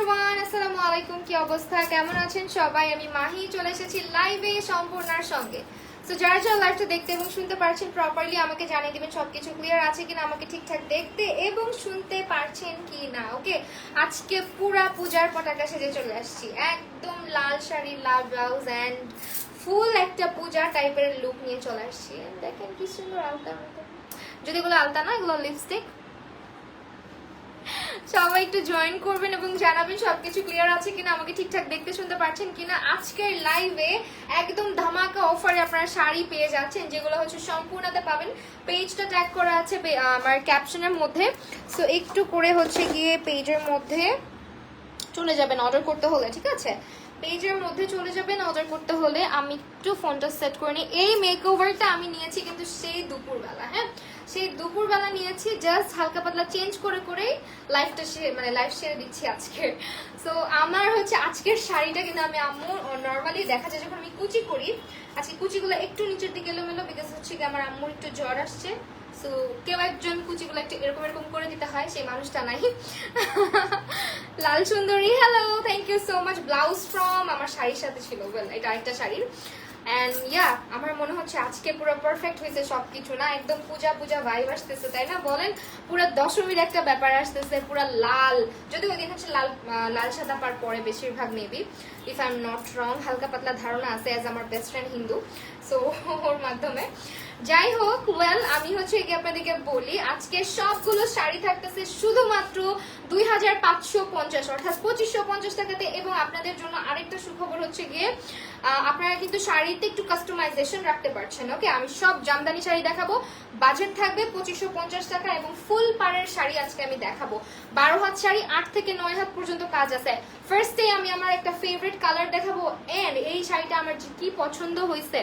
Everyone, আসসালামু আলাইকুম। কি অবস্থা, কেমন আছেন সবাই? আমি মাহি চলে এসেছি লাইভে সম্পূর্ণার সঙ্গে। সো যারা যারা লাইভটা দেখতে এবং শুনতে পারছেন প্রপারলি আমাকে জানিয়ে দিবেন সবকিছু ক্লিয়ার আছে কিনা, আমাকে ঠিকঠাক দেখতে এবং শুনতে পারছেন কি না। ওকে, আজকে পুরা পূজার পতাকা সেজে চলে আসছি, একদম লাল শাড়ি, লাল ব্লাউজ অ্যান্ড ফুল একটা পূজা টাইপের লুক নিয়ে চলে আসছি। দেখেন কি সুন্দর আলতা, যদি এগুলো আলতা না, এগুলো লিপস্টিক। সবাই একটু জয়েন করবেন এবং জানাবেন সবকিছু ক্লিয়ার আছে কিনা, আমাকে ঠিকঠাক দেখতে শুনতে পারছেন কিনা। আজকের লাইভে একদম ধামাকা অফারে আপনারা শাড়ি পেয়ে যাচ্ছেন, যেগুলো হচ্ছে সম্পূর্ণতে পাবেন। পেজটা ট্যাগ করা আছে আমার ক্যাপশনের মধ্যে, সো একটু করে হচ্ছে গিয়ে পেজের মধ্যে চলে যাবেন অর্ডার করতে হলে, ঠিক আছে? পেজের মধ্যে চলে যাবেন অর্ডার করতে হলে। আমি একটু ফোনটা সেট করে নিই। এই মেকওভারটা আমি নিয়েছি কিন্তু সেই দুপুরবেলা, হ্যাঁ সেই দুপুরবেলা নিয়েছি, জাস্ট হালকা পাতলা চেঞ্জ করে করেই লাইফটা লাইফ সেরে দিচ্ছি আজকে। সো আমার হচ্ছে আজকের শাড়িটা কিন্তু আমি আম্মু নর্মালি দেখা যায় যখন আমি কুচি করি, আজকে কুচিগুলো একটু নিচের দিকে এলোমেলো, বিকজ হচ্ছে কি আমার আম্মুর একটু জ্বর আসছে। সো কেউ একজন কুচিগুলো একটু এরকম এরকম করে দিতে হয়, সেই মানুষটা নাই। লাল সুন্দরী, hello, thank you so much. Blouse from আমার শাড়ির সাথে ছিল, এটা আরেকটা শাড়ির। অ্যান্ড ইয়া, আমার মনে হচ্ছে আজকে পুরো পারফেক্ট হয়েছে সবকিছু, না একদম পূজা পূজা ভাইব আসতেছে, তাই না বলেন? পুরো দশমীর একটা ব্যাপার আসতেছে, পুরো লাল। যদি ওই দিন হচ্ছে লাল সাদা পার পরে বেশিরভাগ, maybe if I am not wrong, হালকা পাতলা ধারণা আছে অ্যাজ আমার বেস্ট ফ্রেন্ড হিন্দু, সো ওর মাধ্যমে। যাই হোক, ওয়েল আমি হচ্ছে কি আপনাদেরকে বলি, আজকে সবগুলো শাড়ি থাকতেছে শুধুমাত্র 2550, অর্থাৎ 2550 টাকাতে। এবং আপনাদের জন্য আরেকটা সুখবর হচ্ছে গিয়ে আপনারা কিন্তু শাড়িতে একটু কাস্টমাইজেশন রাখতে পারছেন। ওকে, আমি সব জামদানি শাড়ি দেখাবো, বাজেট থাকবে 2550 টাকা এবং ফুল পাড়ের শাড়ি আজকে আমি দেখাবো। 12 হাত শাড়ি, 8 থেকে 9 হাত পর্যন্ত কাজ আছে। ফার্স্টে আমি আমার একটা ফেভারিট কালার দেখাবো, এন্ড এই শাড়িটা আমার কি পছন্দ হয়েছে।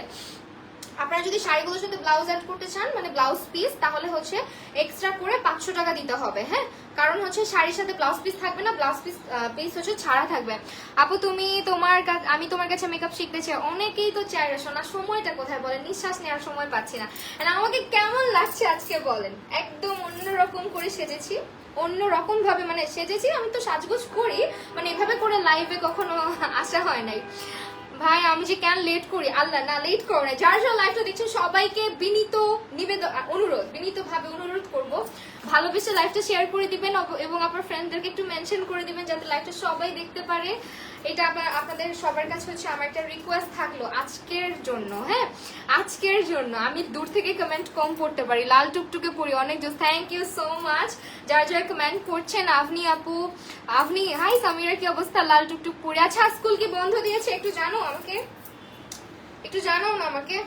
আপনারা যদি শাড়িগুলোর সাথে ব্লাউজ অ্যাড করতে চান, মানে ব্লাউজ পিস, তাহলে হচ্ছে এক্সট্রা করে 500 টাকা দিতে হবে, হ্যাঁ। কারণ হচ্ছে শাড়ির সাথে ব্লাউজ পিস থাকবে না, ব্লাউজ পিস হচ্ছে ছাড়া থাকবে। আপু তুমি আমি তোমার কাছে মেকআপ শিখতে চাই, অনেকেই তো চাই রে সোনা, সময়টা কোথায় বলেন? নিঃশ্বাস নেওয়ার সময় পাচ্ছি না। আমাকে কেমন লাগছে আজকে বলেন? একদম অন্যরকম করে সেজেছি, অন্যরকম ভাবে মানে সেজেছি। আমি তো সাজগোজ করি, মানে এভাবে করে লাইভে কখনো আসা হয় নাই। ভাই আমি যে কেন লেট করি, আল্লাহ না লেট করো না। যার যারা লাইভটা দেখছেন সবাইকে বিনীত ভাবে অনুরোধ করব, ভালোবেসে লাইভটা শেয়ার করে দিবেন এবং আপনার ফ্রেন্ডদেরকে একটু মেনশন করে দিবেন যাতে লাইভটা সবাই দেখতে পারে। এটা আপনাদের সবার কাছে হচ্ছে আমার একটা রিকোয়েস্ট থাকলো আজকের জন্য, হ্যাঁ আজকের জন্য। আমি দূর থেকে কমেন্ট কম পড়তে পারি, লাল টুকটুকে পড়ি অনেক জোস। থ্যাংক ইউ সো মাচ যারা যারা কমেন্ট করছেন। আভনি আপু, আভনি হাই, সামিরা কি অবস্থা? লাল টুকটুক পড়ি। আচ্ছা স্কুল কি বন্ধ দিয়েছে? একটু জানো আমাকে, একটু জানাও না আমাকে।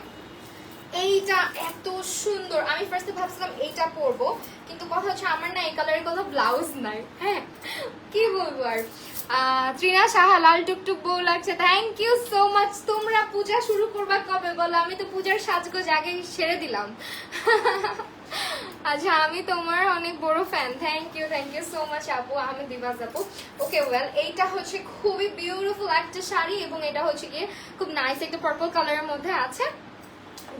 এইটা এত সুন্দর, আমি ফার্স্টে ভাবছিলাম এইটা পরবো, কিন্তু কথা হচ্ছে আমার না এই কালারের কোনো ব্লাউজ নাই, হ্যাঁ কি বলবো আর। ত্রিনা সাহা, লাল টুকটুক বউ লাগছে, থ্যাংক ইউ সো মাচ। তোমরা পূজা শুরু করবা কবে বলো? আমি তো পূজার সাজগোজ আগে সেরে দিলাম। আচ্ছা আমি তোমার অনেক বড় fan, thank you so much আপু, আমি দিবাজ আপু। ওকে ওয়েল, এইটা হচ্ছে খুবই বিউটিফুল একটা শাড়ি এবং এটা হচ্ছে গিয়ে খুব নাইস একটা পার্পল কালারের মধ্যে আছে।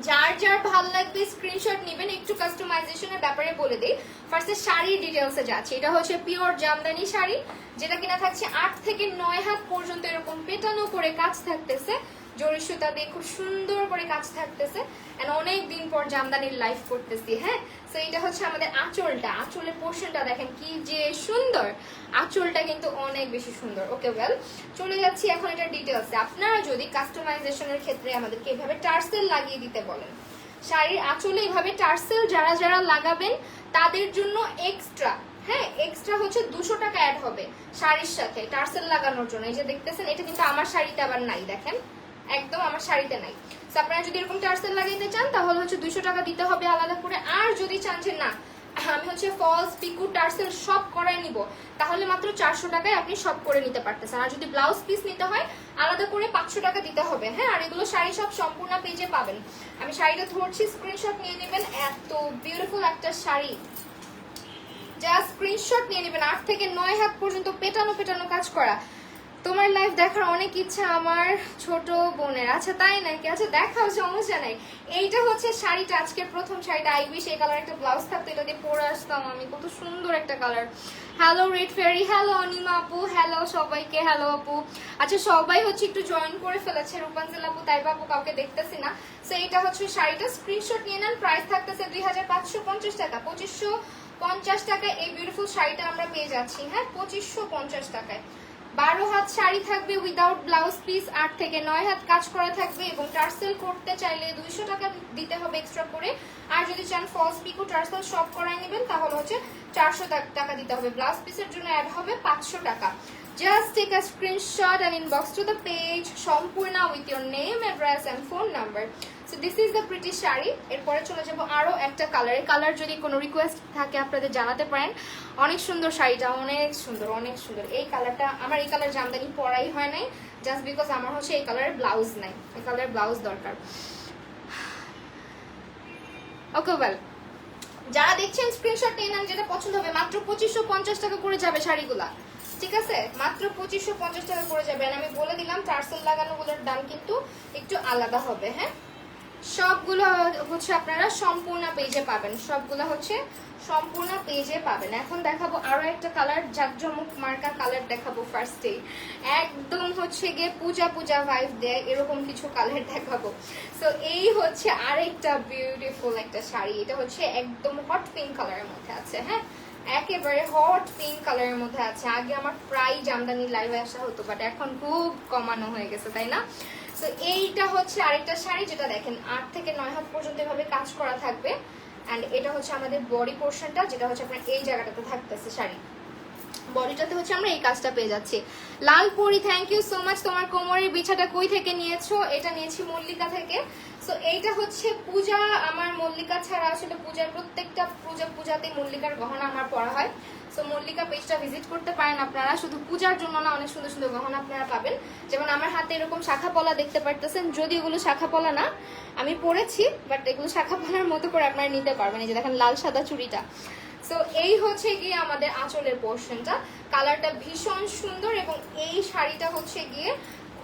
যার যার ভালো লাগবে স্ক্রিনশট নেবেন। একটু কাস্টমাইজেশনের ব্যাপারে বলে দিই, ফার্স্টে শাড়ির ডিটেলসে যাচ্ছে। এটা হচ্ছে পিওর জামদানি শাড়ি, যেটা কিনা থাকছে 8 থেকে 9 হাত পর্যন্ত এরকম পেটানো করে কাজ থাকতেছে, জরি সুতা দিয়ে খুব সুন্দর করে কাজ থাকতেছে। এন্ড অনেক দিন পর জামদানির লাইফ করতেছি, হ্যাঁ। সো এটা হচ্ছে আমাদের আঁচলটা, আঁচলের পোর্শনটা দেখেন কি যে সুন্দর, আঁচলটা কিন্তু অনেক বেশি সুন্দর। ওকে ওয়েল, চলে যাচ্ছি এখন এটার ডিটেলসে। আপনারা যদি কাস্টমাইজেশনের ক্ষেত্রে আমাদেরকে এভাবে টার্সেল লাগিয়ে দিতে বলেন, শাড়ির আঁচলে এভাবে টার্সেল যারা যারা লাগাবেন তাদের জন্য এক্সট্রা, হ্যাঁ এক্সট্রা হচ্ছে 200 টাকা অ্যাড হবে শাড়ির সাথে টার্সেল লাগানোর জন্য। এই যে দেখতেছেন, এটা কিন্তু আমার শাড়িতে আবার নাই, দেখেন একদম আমার শাড়িতে নাই। সো আপনারা যদি এরকম টার্সেল লাগাইতে চান তাহলে হচ্ছে 200 টাকা দিতে হবে আলাদা করে। আর যদি চান যে না আমি হচ্ছে ফলস পিকু টার্সেল সব করাই নিব, তাহলে মাত্র 400 টাকায় আপনি সব করে নিতে পারতেছেন। আর যদি ব্লাউজ পিস নিতে হয় আলাদা করে 500 টাকা দিতে হবে, হ্যাঁ। আর এগুলো শাড়ি সব সম্পূর্ণ পেজে পাবেন। আমি শাড়িটা ধরছি, স্ক্রিনশট নিয়ে নেবেন। এত বিউটিফুল একটা শাড়ি, যা স্ক্রিনশট নিয়ে নেবেন। 8 থেকে 9 হাত পর্যন্ত পেটানো পেটানো কাজ করা। তোমার লাইভ দেখার অনেক ইচ্ছা আমার ছোট বোনের। আচ্ছা তাই নাকি? আচ্ছা দেখাও, সমস্যা নাই। এইটা হচ্ছে শাড়িটা, আজকের প্রথম শাড়িটা। আই উইশ এই কালার একটা ব্লাউজ থাকতো, এটা দিয়ে পরে আসতাম আমি। কত সুন্দর একটা colour. Hello red fairy, hello Anima আপু, হ্যালো সবাইকে, হ্যালো আপু। আচ্ছা সবাই হচ্ছে একটু জয়েন করে ফেলেছে, রূপাঞ্জল আপু, তাইবা আপু, কাউকে দেখতেছি না। সো এটা হচ্ছে শাড়িটা, স্ক্রিনশট নিয়ে নেন। প্রাইস থাকতেছে 2550 টাকা, 2550 টাকায় এই বিউটিফুল শাড়িটা আমরা পেয়ে যাচ্ছি। হ্যাঁ, 2550 টাকায় 12 হাত শাড়ি থাকবে উইদাউট ব্লাউজ পিস, 8 থেকে 9 হাত কাজ করা থাকবে এবং টার্সেল করতে চাইলে 200 টাকা দিতে হবে এক্সট্রা করে। আর যদি চান ফলস পিকো টার্সেল সব করায় নেবেন তাহলে হচ্ছে 400 টাকা দিতে হবে। ব্লাউজ পিসের জন্য অ্যাড হবে 500 টাকা। Just take a screenshot and inbox to the page Sampurna with your name, address and phone number. So this is the pretty sari. এরপরে চলে যাব আরো একটা কালারে। কালার যদি কোনো রিকোয়েস্ট থাকে আপনাদের জানাতে পারেন। অনেক সুন্দর শাড়িটা, অনেক সুন্দর, অনেক সুন্দর। এই কালারটা আমার, এই কালার জামদানি পরাই হয় নাই জাস্ট বিকজ আমার হচ্ছে এই কালারের ব্লাউজ নাই, এই কালারের ব্লাউজ দরকার। ওকে ওয়েল, যারা দেখছেন স্ক্রিনশট নিয়ে নেন, যেটা পছন্দ হবে। মাত্র 2550 টাকা করে যাবে শাড়িগুলা, ঠিক আছে? মাত্র 2550 টাকা করে যাবে। আর আমি বলে দিলাম টার্সেল লাগানোগুলোর দাম কিন্তু একটু আলাদা হবে। হ্যাঁ, সবগুলো হচ্ছে আপনারা সম্পূর্ণ পেজে পাবেন, সবগুলো হচ্ছে সম্পূর্ণ পেজে পাবেন। এখন দেখাবো আরো একটা কালার, জাকজমক মার্কা কালার দেখাবো ফার্স্টে। একদম হচ্ছে গিয়ে পূজা পূজা ভাইব দেয় এরকম কিছু কালার দেখাবো। সো এই হচ্ছে আরেকটা বিউটিফুল একটা শাড়ি। এটা হচ্ছে একদম হট পিঙ্ক কালারের মধ্যে আছে। হ্যাঁ, একেবারে হট পিঙ্ক কালারের মধ্যে আছে। আগে আমার প্রায় জামদানি লাইভে আসা হতো, বাট এখন খুব কমানো হয়ে গেছে, তাই না? তো এইটা হচ্ছে আরেকটা শাড়ি, যেটা দেখেন 8 থেকে 9 হাত পর্যন্ত এভাবে কাজ করা থাকবে। এন্ড এটা হচ্ছে আমাদের বডি পোর্শনটা, যেটা হচ্ছে আপনার এই জায়গাটাতে থাকতেছে শাড়ি। বডিটাতে হচ্ছে আমরা এই কাজটা পেয়ে যাচ্ছি। লালপুরি, থ্যাংক ইউ সো মাচ। তোমার কোমরের বিছাটা কই থেকে নিয়েছো? এটা নিয়েছি মল্লিকা থেকে। সো এইটা হচ্ছে পূজা, আমার মল্লিকা ছাড়া আসলে পূজার প্রত্যেকটা পূজাতে মল্লিকার গহনা আমার পরা হয়। সো মল্লিকা পেজটা ভিজিট করতে পারেন আপনারা। শুধু পূজার জন্য না, অনেক সুন্দর সুন্দর গহনা আপনারা পাবেন। যেমন আমার হাতে এরকম শাখা পলা দেখতে পারতেছেন, যদি এগুলো শাখা পলা না, আমি পরেছি, বাট এগুলো শাখা পলার মতো করে আপনারা নিতে পারবেন। এই যে দেখেন লাল সাদা চুড়িটা। সো এই হচ্ছে গিয়ে আমাদের আঁচলের পোর্শনটা। কালারটা ভীষণ সুন্দর এবং এই শাড়িটা হচ্ছে গিয়ে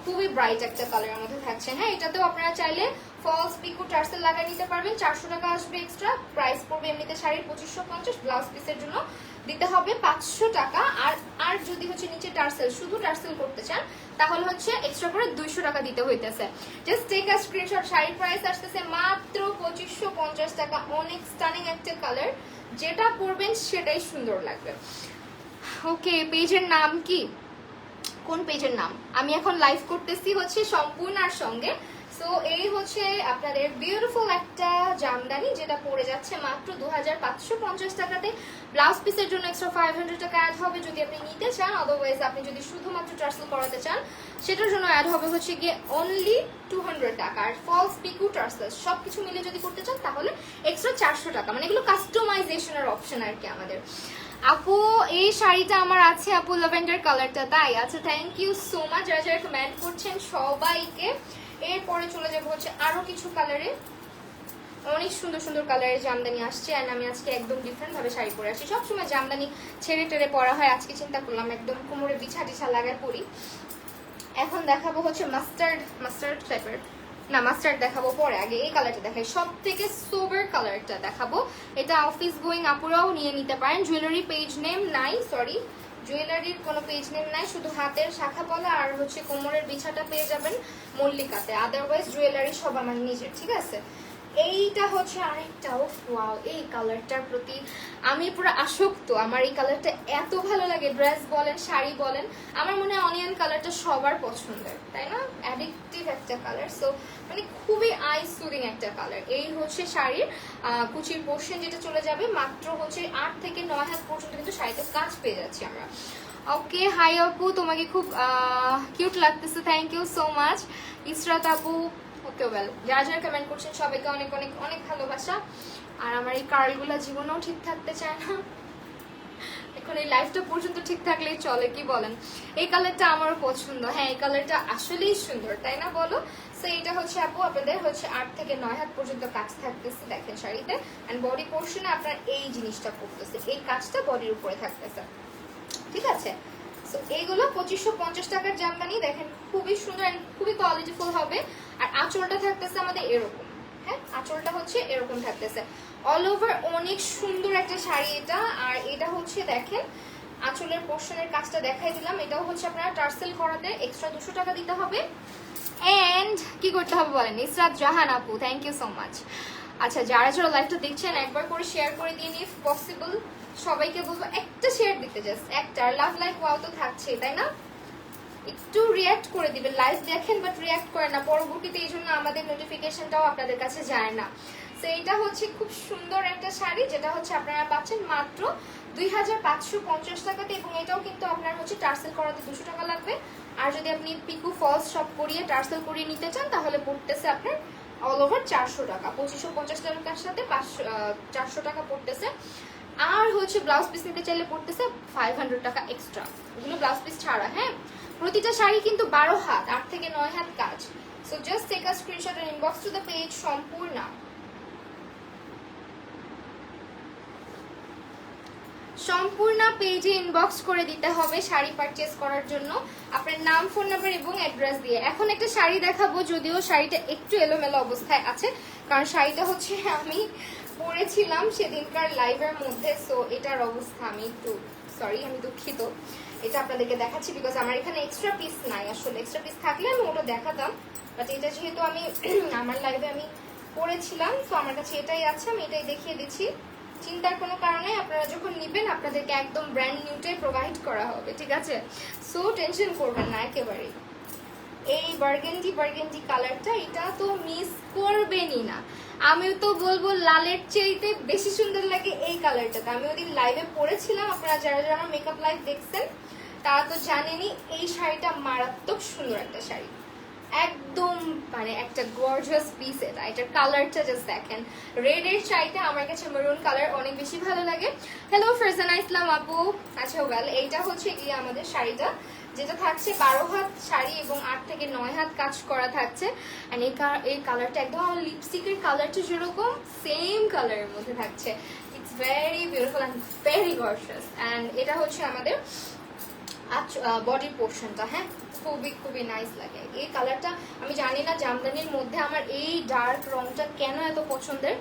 খুবই ব্রাইট একটা কালারের মধ্যে থাকছে। হ্যাঁ, এটাতেও আপনারা চাইলে ফলস পিকো টার্সেল লাগিয়ে নিতে পারবেন। 400 টাকা আসবে এক্সট্রা। প্রাইস পড়বে এমনিতে শাড়ির 2550, ব্লাউজ পিসের জন্য দিতে হবে 500 টাকা। আর যদি হচ্ছে নিচে টার্সেল, শুধু টার্সেল করতে চান তাহলে হচ্ছে এক্সট্রা করে 200 টাকা দিতে হইতেছে। Just take a screenshot. শাড়ির প্রাইস আসতেছে মাত্র 2550 টাকা। অনেক স্টানিং একটা কালার, যেটা পরবেন সেটাই সুন্দর লাগবে। ওকে, পেজের নাম কি? কোন পেজের নাম? আমি এখন লাইভ করতেছি হচ্ছে সম্পূর্ণার সঙ্গে। সো এই হচ্ছে আপনাদের বিউটিফুল একটা জামদানি, যেটা পড়ে যাচ্ছে মাত্র 2550 টাকাতে। ব্লাউজ পিসের জন্য এক্সট্রা 500 টাকা অ্যাড হবে যদি আপনি নিতে চান। আদারওয়াইজ আপনি যদি শুধুমাত্র টার্সেল করাতে চান সেটার জন্য অ্যাড হবে হচ্ছে গিয়ে অনলি 200 টাকা। আর ফলস পিকো টার্সেল সবকিছু মিলে যদি করতে চান তাহলে এক্সট্রা 400 টাকা। মানে এগুলো কাস্টমাইজেশনের অপশন আর কি আমাদের। আপু এই শাড়িটা আমার আছে আপু, ল্যাভেন্ডার কালারটা, তাই? আচ্ছা, থ্যাংক ইউ সো মাচ যারা যারা কমেন্ট করছেন সবাইকে। এরপরে চলে যাবো হচ্ছে আরো কিছু কালারে। অনেক সুন্দর সুন্দর কালারের জামদানি আসছে। আর আমি আজকে একদম ডিফারেন্ট ভাবে শাড়ি পরে আসছি। সবসময় জামদানি ছেড়ে টেড়ে পরা হয়, আজকে চিন্তা করলাম একদম কোমরে বিছা টিছা লাগায় পরি। এখন দেখাবো হচ্ছে মাস্টার্ড টাইপের, না মাস্টার্ড দেখাবো পরে, আগে এই কালারটা দেখাই। সব থেকে সোবার কালারটা দেখাবো। এটা অফিস গোয়িং আপুরাও নিয়ে নিতে পারেন। জুয়েলারি পেজ নেম নাই, সরি, জুয়েলারির কোনো পেজ নেম নাই, শুধু হাতের শাখা পলা আর হচ্ছে কোমরের বিছাটা পেয়ে যাবেন মল্লিকাতে। আদারওয়াইজ জুয়েলারি সব আমার নিজের, ঠিক আছে? এইটা হচ্ছে আরেকটা, ওয়াও, এই কালারটার প্রতি আমি পুরো আসক্ত। আমার এই কালারটা এত ভালো লাগে, ড্রেস বলেন শাড়ি বলেন। আমার মনে হয় অনিয়ন কালারটা সবার পছন্দের, তাই না? অ্যাডিকটিভ একটা কালার। সো মানে খুবই আই সুদিং একটা কালার। এই হচ্ছে শাড়ির কুচির পোর্শন, যেটা চলে যাবে মাত্র হচ্ছে 8 থেকে 9 হাত পর্যন্ত কিন্তু শাড়িতে কাজ পেয়ে যাচ্ছি আমরা। ওকে, হাই আপু, তোমাকে খুব কিউট লাগতেছে, thank you so much. Israt আপু, ওকে ওয়েল, যারা যারা কমেন্ট করছেন সবাইকে অনেক অনেক অনেক ভালোবাসা। আর আমার এই কার্লগুলো জীবনেও ঠিক থাকতে চায় না, এখন এই লাইফটা পর্যন্ত ঠিক থাকলেই চলে, কি বলেন? এই কালারটা আমারও পছন্দ। হ্যাঁ, এই কালারটা আসলেই সুন্দর, তাই না বলো? সো এটা হচ্ছে আপু আপনাদের হচ্ছে 8 থেকে 9 হাত পর্যন্ত কাজ থাকতেছে দেখেন শাড়িতে। অ্যান্ড বডি পোর্শনে আপনার এই জিনিসটা পড়তেছে, এই কাজটা বডির উপরে থাকতেছে, ঠিক আছে? সো তো এইগুলো 2550 টাকার জামদানি। দেখেন খুবই সুন্দর এন্ড খুবই কোয়ালিটিফুল হবে। আর আঁচলটা থাকতেছে আমাদের এরকম, হ্যাঁ আঁচলটা হচ্ছে এরকম থাকতেছে। অল ওভার অনেক সুন্দর একটা শাড়ি এটা। আর এটা হচ্ছে দেখেন আঁচলের পোর্শনের কাজটা দেখাই দিলাম। এটাও হচ্ছে আপনারা টার্সেল করাতে এক্সট্রা 200 টাকা দিতে হবে। এন্ড কি করতে হবে বলেন? ইসরাত জাহান আপু, থ্যাংক ইউ সো মাচ। আচ্ছা, যারা যারা লাইভটা দেখছেন একবার করে শেয়ার করে দিন ইফ পসিবল। সবাইকে বলবো একটা শেয়ার দিতে, জাস্ট একটা। লাভ লাইক ওয়াও তো থাকছে, তাই না? একটু রিয়াক্ট করে দিবেন। লাইভ দেখেন বাট রিয়াক্ট করেন না, পরবর্তীতে এই জন্য আমাদের নোটিফিকেশনটাও আপনাদের কাছে যায় না। তো এটা হচ্ছে খুব সুন্দর একটা শাড়ি, যেটা হচ্ছে আপনারা পাচ্ছেন মাত্র 2550 টাকাতে। এবং এটাও কিন্তু আপনার হচ্ছে টার্সেল করাতে 200 টাকা লাগবে। আর যদি আপনি পিকু ফলস সব করিয়ে টার্সেল করিয়ে নিতে চান তাহলে পড়তেছে আপনার অল ওভার 400 টাকা। 2550 টাকার সাথে 400 টাকা পড়তেছে। আর হচ্ছে ব্লাউজ পিস নিতে চাইলে পড়তেছে 500 টাকা এক্সট্রা, এগুলো ব্লাউজ পিস ছাড়া। হ্যাঁ, প্রতিটা শাড়ি কিন্তু 12 হাত, 8 থেকে 9 হাত কাজ। So just take a screenshot and inbox to the page Sampurna. Sampurna পেজে ইনবক্স করে দিতে হবে শাড়ি পারচেজ করার জন্য আপনার নাম, ফোন নাম্বার এবং অ্যাড্রেস দিয়ে। এখন একটা শাড়ি দেখাবো, যদিও শাড়িটা একটু এলোমেলো অবস্থায় আছে, কারণ শাড়িটা হচ্ছে আমি পরেছিলাম সেদিনকার লাইভের মধ্যে। সো এটার অবস্থা আমি একটু সরি, আমি দুঃখিত। এটা আপনাদেরকে দেখাচ্ছি বিকজ আমার এখানে এক্সট্রা পিস নাই। আসলে এক্সট্রা পিস থাকলে আমি ওটা দেখাতাম, বাট এটা যেহেতু আমি আমার লাইভে আমি পরেছিলাম, তো আমার কাছে এটাই আছে, আমি এটাই দেখিয়ে দিচ্ছি। চিন্তার কোনো কারণে, আপনারা যখন নিবেন আপনাদেরকে একদম ব্র্যান্ড নিউটাই প্রোভাইড করা হবে, ঠিক আছে? সো টেনশন করবেন না একেবারেই। এই বার্গেন্ডি কালারটা, এটা তো মিস করবেনই না। আমিও তো বলবো লালের চেয়েতে বেশি সুন্দর লাগে এই কালারটাতে। আমি ওদিন লাইভে পরেছিলাম, আপনারা যারা যারা আমার মেকআপ লাইভ দেখছেন তারা তো জানেনই এই শাড়িটা মারাত্মক সুন্দর একটা শাড়ি, একদম মানে একটা গর্জিয়াস পিস। এটার কালারটা জাস্ট দেখেন, রেড এর চাইতে আমার কাছে মেরুন কালার অনেক বেশি ভালো লাগে। হ্যালো ফারজানা ইসলাম আপু। আচ্ছা ওয়েল, এইটা হচ্ছে গিয়ে আমাদের শাড়িটা, যেটা থাকছে 12 হাত শাড়ি এবং 8 থেকে 9 হাত কাজ করা থাকছে। এন্ড এই কালারটা একদম লিপস্টিকের কালারটা যেরকম সেম কালারের মধ্যে থাকছে। It's very beautiful and very gorgeous. And এটা হচ্ছে আমাদের বডি পোর্শনটা। হ্যাঁ, খুবই খুবই নাইস লাগে এই কালারটা। আমি জানি না জামদানির মধ্যে আমার এই ডার্ক রংটা কেন এত পছন্দের।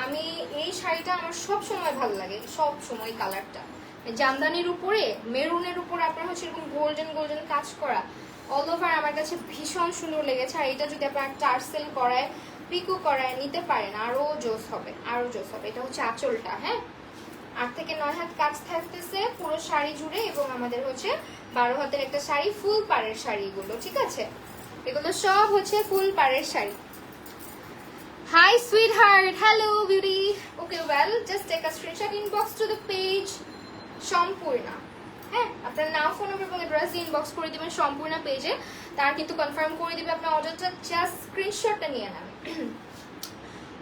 আমি এই শাড়িটা আমার সব সময় ভালো লাগে, সব সময় কালারটা। জামদানির উপরে মেরুনের উপরে আপনার হচ্ছে এরকম গোল্ডেন গোল্ডেন কাজ করা, অল ওভার আমার কাছে ভীষণ সুন্দর লেগেছে। আর এটা যদি আপনার টার্সেল করায় পিকো করায় নিতে পারেন আরো জোস হবে, আরো জোস হবে। এটা হচ্ছে আঁচলটা। হ্যাঁ, 8 থেকে 9 হাত কাজ থাকতেছে পুরো শাড়ি জুড়ে। এবং আমাদের হচ্ছে 12 হাতের একটা শাড়ি, ফুল পাড়ের শাড়ি এগুলো, ঠিক আছে? এগুলো সব হচ্ছে ফুল পাড়ের sari. Hi sweetheart, hello beauty. Okay well, just take a screenshot, inbox to the page Sampurna. হ্যাঁ, আপনার নাম, ফোন নাম্বার এবং অ্যাড্রেস দিয়ে ইনবক্স করে দিবেন সম্পূর্ণ পেজে। তার কিন্তু কনফার্ম করে দিবে আপনার অর্ডারটা, জাস্ট স্ক্রিনশটটা নিয়ে নেন।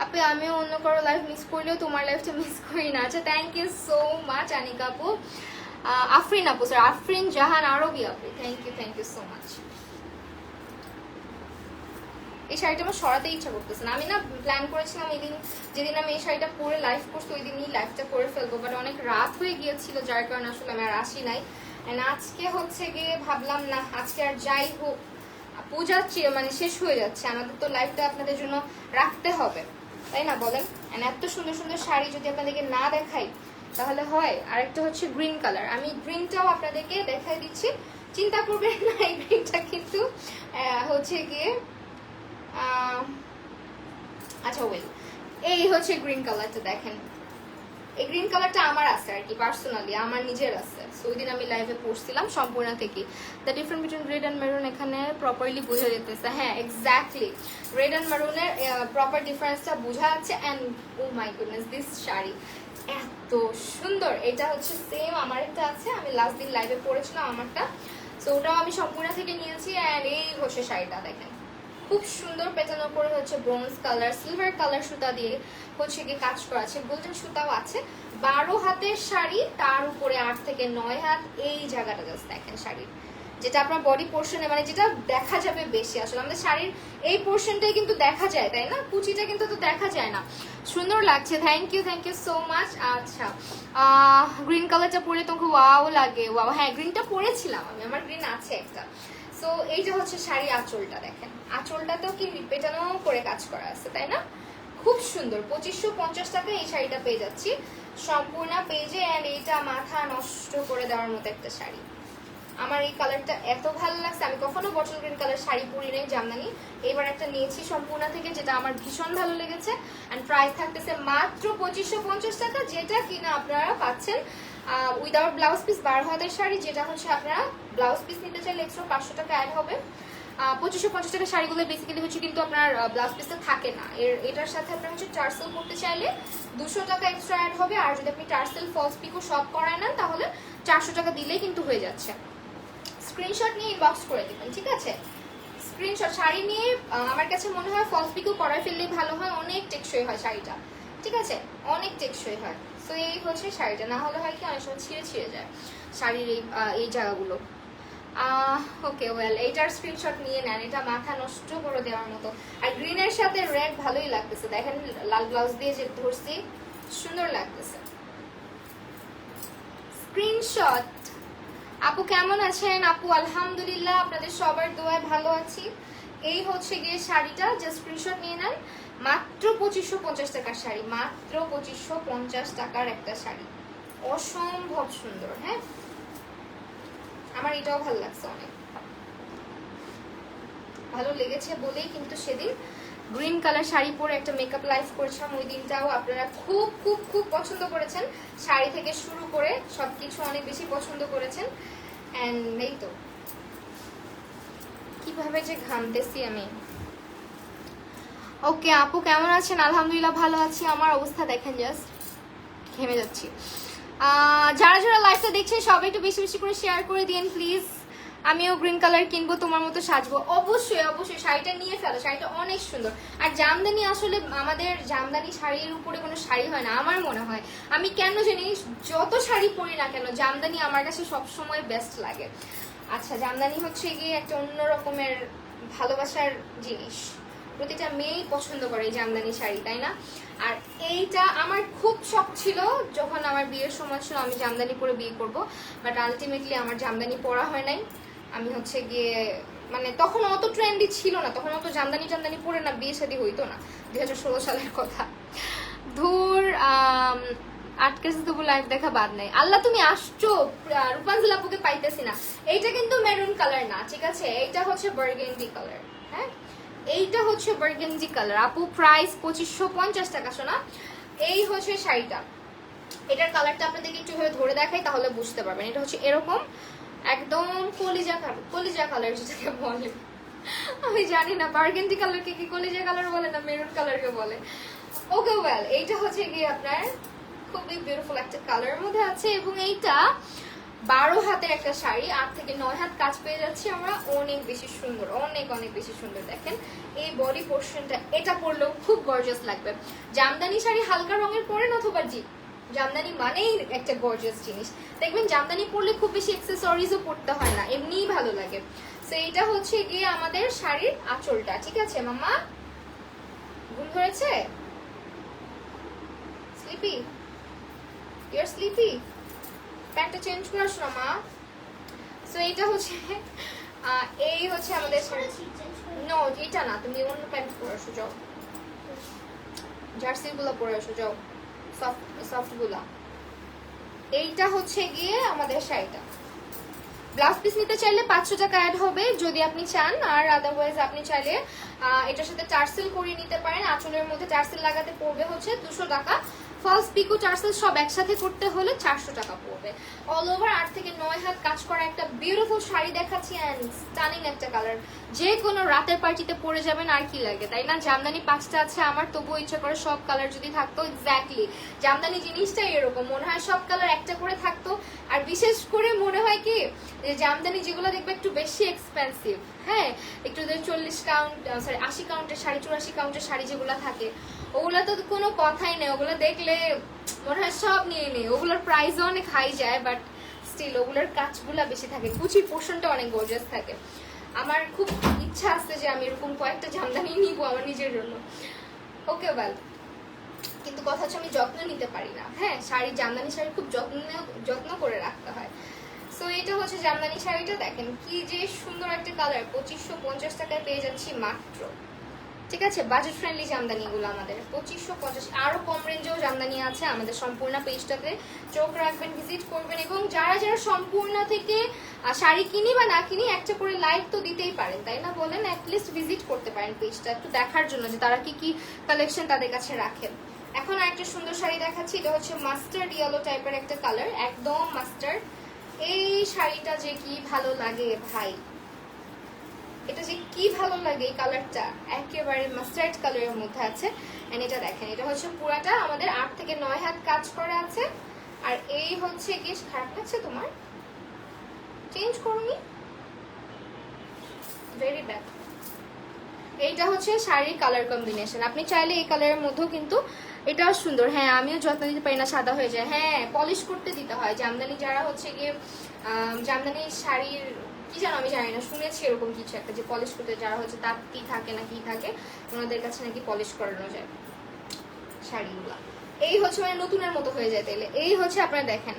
আপনি আমিও অন্য কারো লাইফ মিস করলেও তোমার লাইফটা মিস করি না। আচ্ছা, thank you so much Anika আপু। আফরিন আপু, স্যার আফরিন জাহান আরবি আপু, থ্যাংক ইউ সো মাচ। এই শাড়িটা আমার সরাতে ইচ্ছা করতেছে না। আমি না প্ল্যান করেছিলাম এদিন, যেদিন আমি এই শাড়িটা পরে লাইভ করছি ওই দিনই লাইভটা করে ফেলবো, বাট অনেক রাত হয়ে গিয়েছিল যার কারণে আসলে আমি আর আসি নাই। অ্যান্ড আজকে হচ্ছে গিয়ে ভাবলাম না, আজকে আর যাই হোক, পূজা মানে শেষ হয়ে যাচ্ছে, আমাদের তো লাইভটা আপনাদের জন্য রাখতে হবে, তাই না বলেন? এন্ড এত সুন্দর সুন্দর শাড়ি যদি আপনাদেরকে না দেখাই তাহলে হয়। আরেকটা হচ্ছে গ্রিন কালার, আমি গ্রিনটাও আপনাদেরকে দেখাই দিচ্ছি, চিন্তা করবেন না। এই গ্রিনটা কিন্তু হচ্ছে গিয়ে আচ্ছা ওয়েল, এই হচ্ছে গ্রিন কালারটা। দেখেন এই গ্রিন কালারটা আমার আছে আর কি, পার্সোনালি আমার নিজের আছে। সো ওই দিন আমি লাইভে পড়ছিলাম সম্পূর্ণ থেকে। The difference between red and maroon এখানে প্রপারলি বোঝা যেতেছে। হ্যাঁ এক্স্যাক্টলি, রেড অ্যান্ড মেরুনের প্রপার ডিফারেন্সটা বোঝা যাচ্ছে। And oh my goodness, this sari এত সুন্দর। এটা হচ্ছে সেম আমার একটা আছে, আমি লাস্ট দিন লাইভে পড়েছিলাম আমারটা। সো ওটাও আমি সম্পূর্ণ থেকে নিয়েছি। অ্যান্ড এই হচ্ছে শাড়িটা, দেখেন খুব সুন্দর পেটানো করে হচ্ছে ব্রোঞ্জ কালার, সিলভার কালার সুতা দিয়ে হচ্ছে গিয়ে কাজ করা আছে, গোল্ডেন সুতাও আছে। 12 হাতের শাড়ি, তার উপরে 8 থেকে 9 হাত। এই জায়গাটা জাস্ট দেখেন শাড়ির, যেটা আপনার বডি পোর্শনে মানে যেটা দেখা যাবে বেশি। আসলে আমাদের শাড়ির এই পোর্শনটাই কিন্তু দেখা যায়, তাই না? কুচিটা কিন্তু তো দেখা যায় না। সুন্দর লাগছে, থ্যাংক ইউ সো মাচ। আচ্ছা গ্রিন কালারটা পরে তোমাকে ওয়াও লাগে, ওয়াও। হ্যাঁ গ্রিনটা পরেছিলাম আমি, আমার গ্রিন আছে একটা। সো এইটা হচ্ছে শাড়ি আঁচলটা, দেখেন আঁচলটাতেও কি পেটানো করে কাজ করা আছে, তাই না? খুব সুন্দর। 2550 টাকা এই শাড়িটা পেয়ে যাচ্ছি সম্পূর্ণ পেজে। অ্যান্ড এইটা মাথা নষ্ট করে দেওয়ার মতো একটা শাড়ি। আমার এই কালারটা এত ভালো লাগছে, আমি কখনো বটল গ্রিন কালার শাড়ি পরি নাই জামদানি, এবার একটা নিয়েছি সম্পূর্ণ থেকে, যেটা আমার ভীষণ ভালো লেগেছে। অ্যান্ড প্রাইস থাকতেছে মাত্র 2550 টাকা, যেটা কিনা আপনারা পাচ্ছেন উইদাউট ব্লাউজ পিস 12 হাতের শাড়ি, যেটা হচ্ছে আপনারা ব্লাউজ পিস নিতে চাইলে এক্সট্রা 500 টাকা অ্যাড হবে। 2550 টাকা শাড়িগুলো বেসিক্যালি হচ্ছে কিন্তু আপনার ব্লাউজ পিসটা থাকে না, এটার সাথে আপনার হচ্ছে টার্সেল করতে চাইলে 200 টাকা এক্সট্রা অ্যাড হবে। আর যদি আপনি টার্সেল ফলস পিকো সব করায় নেন তাহলে 400 টাকা দিলেই কিন্তু হয়ে যাচ্ছে। স্ক্রিনশট নিয়ে ইনবক্স করে দিবেন, ঠিক আছে? স্ক্রিনশট শাড়ি নিয়ে আমার কাছে মনে হয় ফলস পিকো করায় ফেললেই ভালো হয়, অনেক টেকসই হয় শাড়িটা, ঠিক আছে? অনেক টেকসই হয়। সো এই হচ্ছে শাড়িটা, না হলে হয় কি অনেক সময় ছিঁড়ে ছিঁড়ে যায় শাড়ির এই জায়গাগুলো। ওকে ওয়েল, এইটার স্ক্রিনশট নিয়ে নেন, এটা মাথা নষ্ট করে দেওয়ার মতো। আর গ্রিনের সাথে রেড ভালোই লাগতেছে, দেখেন লাল ব্লাউজ দিয়ে যে ধরছি সুন্দর লাগতেছে। স্ক্রিনশট। আপু কেমন আছেন? আপু আলহামদুলিল্লাহ, আপনাদের সবার দোয়ায় ভালো আছি। এই হচ্ছে গিয়ে শাড়িটা, জাস্ট স্ক্রিনশট নিয়ে নেন। মাত্র 2550 টাকার শাড়ি, মাত্র 2550 টাকার একটা শাড়ি, অসম্ভব সুন্দর। হ্যাঁ আমার এটাও ভালো লাগছে, অনেক ভালো লেগেছে বলেই কিন্তু সেদিন গ্রিন কালার শাড়ি পরে একটা মেকআপ লাইভ করেছিলাম, ওই দিনটাও আপনারা খুব খুব খুব পছন্দ করেছেন, শাড়ি থেকে শুরু করে সবকিছু অনেক বেশি পছন্দ করেছেন। অ্যান্ড এই তো কিভাবে যে ঘামতেছি আমি। ওকে আপু কেমন আছেন? আলহামদুলিল্লাহ ভালো আছি, আমার অবস্থা দেখেন জাস্ট ঘেমে যাচ্ছি। যারা যারা লাইভটা দেখছেন সবাই একটু বেশি বেশি করে শেয়ার করে দিন প্লিজ। আমিও গ্রিন কালার কিনবো, তোমার মতো সাজবো। অবশ্যই অবশ্যই, শাড়িটা নিয়ে ফেলো, শাড়িটা অনেক সুন্দর। আর জামদানি আসলে আমাদের জামদানি শাড়ির উপরে কোনো শাড়ি হয় না আমার মনে হয়। আমি কেন জানি যত শাড়ি পরি না কেন জামদানি আমার কাছে সবসময় বেস্ট লাগে। আচ্ছা জামদানি হচ্ছে গিয়ে একটা অন্য রকমের ভালোবাসার জিনিস, প্রতিটা মেয়েই পছন্দ করে এই জামদানি শাড়ি, তাই না? আর এইটা আমার খুব শখ ছিল যখন আমার বিয়ের সময় ছিল আমি জামদানি পরে বিয়ে করব, বাট আলটিমেটলি আমার জামদানি পরা হয় নাই। আমি হচ্ছে গিয়ে মানে তখন অত ট্রেন্ডি ছিল না, তখন অত জামদানি পরে না বিয়ে শাদী হইতো না, 2016 সালের কথা। ধুর আটকেছে তবু লাইভ দেখা বাদ নাই। আল্লাহ তুমি আসছো, রূপাঞ্জল আপুকে পাইতেছি না। এইটা কিন্তু মেরুন কালার না, ঠিক আছে? এইটা হচ্ছে বার্গেন্ডি কালার। হ্যাঁ এইটা হচ্ছে বার্গেন্ডি কালার। আপু প্রাইস 2550 টাকা। শোনা এই হচ্ছে শাড়িটা, এটার কালারটা আপনাদেরকে একটু ধরে দেখাই তাহলে বুঝতে পারবেন। এটা হচ্ছে এরকম একদম কলিজা কালার যেটাকে বলে, আমি জানি না বার্গেন্ডি কালারকে কি কলিজা কালার বলে না মেরুন কালারকে বলে। ওকে ওয়েল, এইটা হচ্ছে গিয়ে আপনার খুবই বিউটিফুল একটা কালারের মধ্যে আছে, এবং এইটা 12 হাতের একটা শাড়ি, 8 থেকে 9 হাত কাজ পেয়ে যাচ্ছি আমরা। অনেক বেশি সুন্দর, অনেক অনেক বেশি সুন্দর। দেখেন এই বডি পোর্শনটা, এটা পরলেও খুব গর্জিয়াস লাগবে। জামদানি শাড়ি হালকা রঙের পরেন অথবা জামদানি মানেই একটা গর্জিয়াস জিনিস। দেখবেন জামদানি পরলে খুব বেশি অ্যাক্সেসরিজও পরতে হয় না, এমনিই ভালো লাগে। সো এইটা হচ্ছে গিয়ে আমাদের শাড়ির আঁচলটা, ঠিক আছে? মামা ঘুম ধরেছে? স্লিপি? Your sleepy? প্যান্টটা চেঞ্জ করে আসো না মা। সো এইটা হচ্ছে এই হচ্ছে আমাদের নো, এটা না, তুমি অন্য প্যান্ট পরে আসো, যাও জার্সি গুলো পরে আসো, যাও সফট গুলা। এইটা হচ্ছে গিয়ে আমাদের শাড়িটা। ব্লাউজ পিস নিতে চাইলে 500 টাকা অ্যাড হবে যদি আপনি চান, আর আদারওয়াইজ আপনি চাইলে এটার সাথে টার্সেল করিয়ে নিতে পারেন। আঁচলের মধ্যে টার্সেল লাগাতে পড়বে হচ্ছে 200 টাকা, ফলস পিকো টার্সেল সব একসাথে করতে হলে 400 টাকা পড়বে। অল ওভার 8 থেকে 9 হাত কাজ করা একটা বিউটিফুল শাড়ি দেখাচ্ছি, অ্যান্ড স্টানিং একটা কালার, যে কোনো রাতের পার্টিতে পরে যাবেন আর কি লাগে, তাই না? জামদানি 5টা আছে আমার, তবুও ইচ্ছা করে সব কালার যদি থাকতো। এক্স্যাক্টলি জামদানি জিনিসটাই এরকম, মনে হয় সব কালার একটা করে থাকতো। আর বিশেষ করে মনে হয় কি যে জামদানি যেগুলো দেখবে একটু বেশি এক্সপেন্সিভ, হ্যাঁ একটু 40 কাউন্ট সরি 80 কাউন্টের শাড়ি, 84 কাউন্টের শাড়ি যেগুলো থাকে, ওগুলো তো কোনো কথাই নেই, ওগুলো দেখলে মনে হয় সব নিয়ে নেই। ওগুলোর প্রাইসও অনেক হাই যায়, বাট স্টিল ওগুলোর কাজগুলো বেশি থাকে, কুচির পোর্শনটা অনেক গর্জিয়াস থাকে। আমার খুব ইচ্ছা আছে যে আমি এরকম কয়েকটা জামদানি নিব আমার নিজের জন্য। ওকে ওয়েল, কিন্তু কিন্তু কথা হচ্ছে আমি যত্ন নিতে পারি না। হ্যাঁ, শাড়ি জামদানি শাড়ি খুব যত্ন করে রাখতে হয়। সো এটা হচ্ছে জামদানি শাড়িটা, দেখেন কি যে সুন্দর একটা কালার। 2550 টাকায় পেয়ে যাচ্ছি মাত্র। ঠিক আছে, বাজেট ফ্রেন্ডলি জামদানিগুলো আমাদের 2550। আরো কম রেঞ্জেও জামদানি আছে আমাদের সম্পূর্ণ পেজটাতে। চোখ রাখবেন, ভিজিট করবেন, এবং যারা যারা সম্পূর্ণ থেকে শাড়ি কিনি বা না কিনি একটা করে লাইক তো দিতেই পারেন, তাই না বলেন? অ্যাটলিস্ট ভিজিট করতে পারেন পেজটা একটু দেখার জন্য যে তারা কি কি কালেকশন তাদের কাছে রাখেন। এখন আর একটা সুন্দর শাড়ি দেখাচ্ছি, এটা হচ্ছে মাস্টার্ড ইয়েলো টাইপের একটা কালার, একদম মাস্টার্ড। এই শাড়িটা যে কি ভালো লাগে ভাই, এটা যে কি ভালো লাগে, এই কালারটা একেবারে মাস্টার্ড কালারের মধ্যে আছে। এন্ড এটা দেখেন, এটা হচ্ছে পুরাটা আমাদের 8 থেকে 9 হাত কাজ করা আছে। আর এই হচ্ছে কি, খারাপ লাগছে তোমার? চেঞ্জ করুনি, ভেরি ব্যাড। এইটা হচ্ছে শাড়ির কালার কম্বিনেশন। আপনি চাইলে এই কালারের মধ্যেও কিন্তু এটাও সুন্দর। হ্যাঁ, আমিও যত্ন দিতে পারি না, সাদা হয়ে যায়। হ্যাঁ, পলিশ করতে দিতে হয়। জামদানি যারা হচ্ছে গিয়ে জামদানি শাড়ির কি জানো, আমি জানি না, শুনেছি এরকম কিছু একটা যে পলিশ করতে যারা হচ্ছে তাঁতি থাকে না কি থাকে, ওনাদের কাছে নাকি পলিশ করানো যায় শাড়িগুলা। এই হচ্ছে মানে নতুনের মতো হয়ে যায় তাইলে। এই হচ্ছে আপনারা দেখেন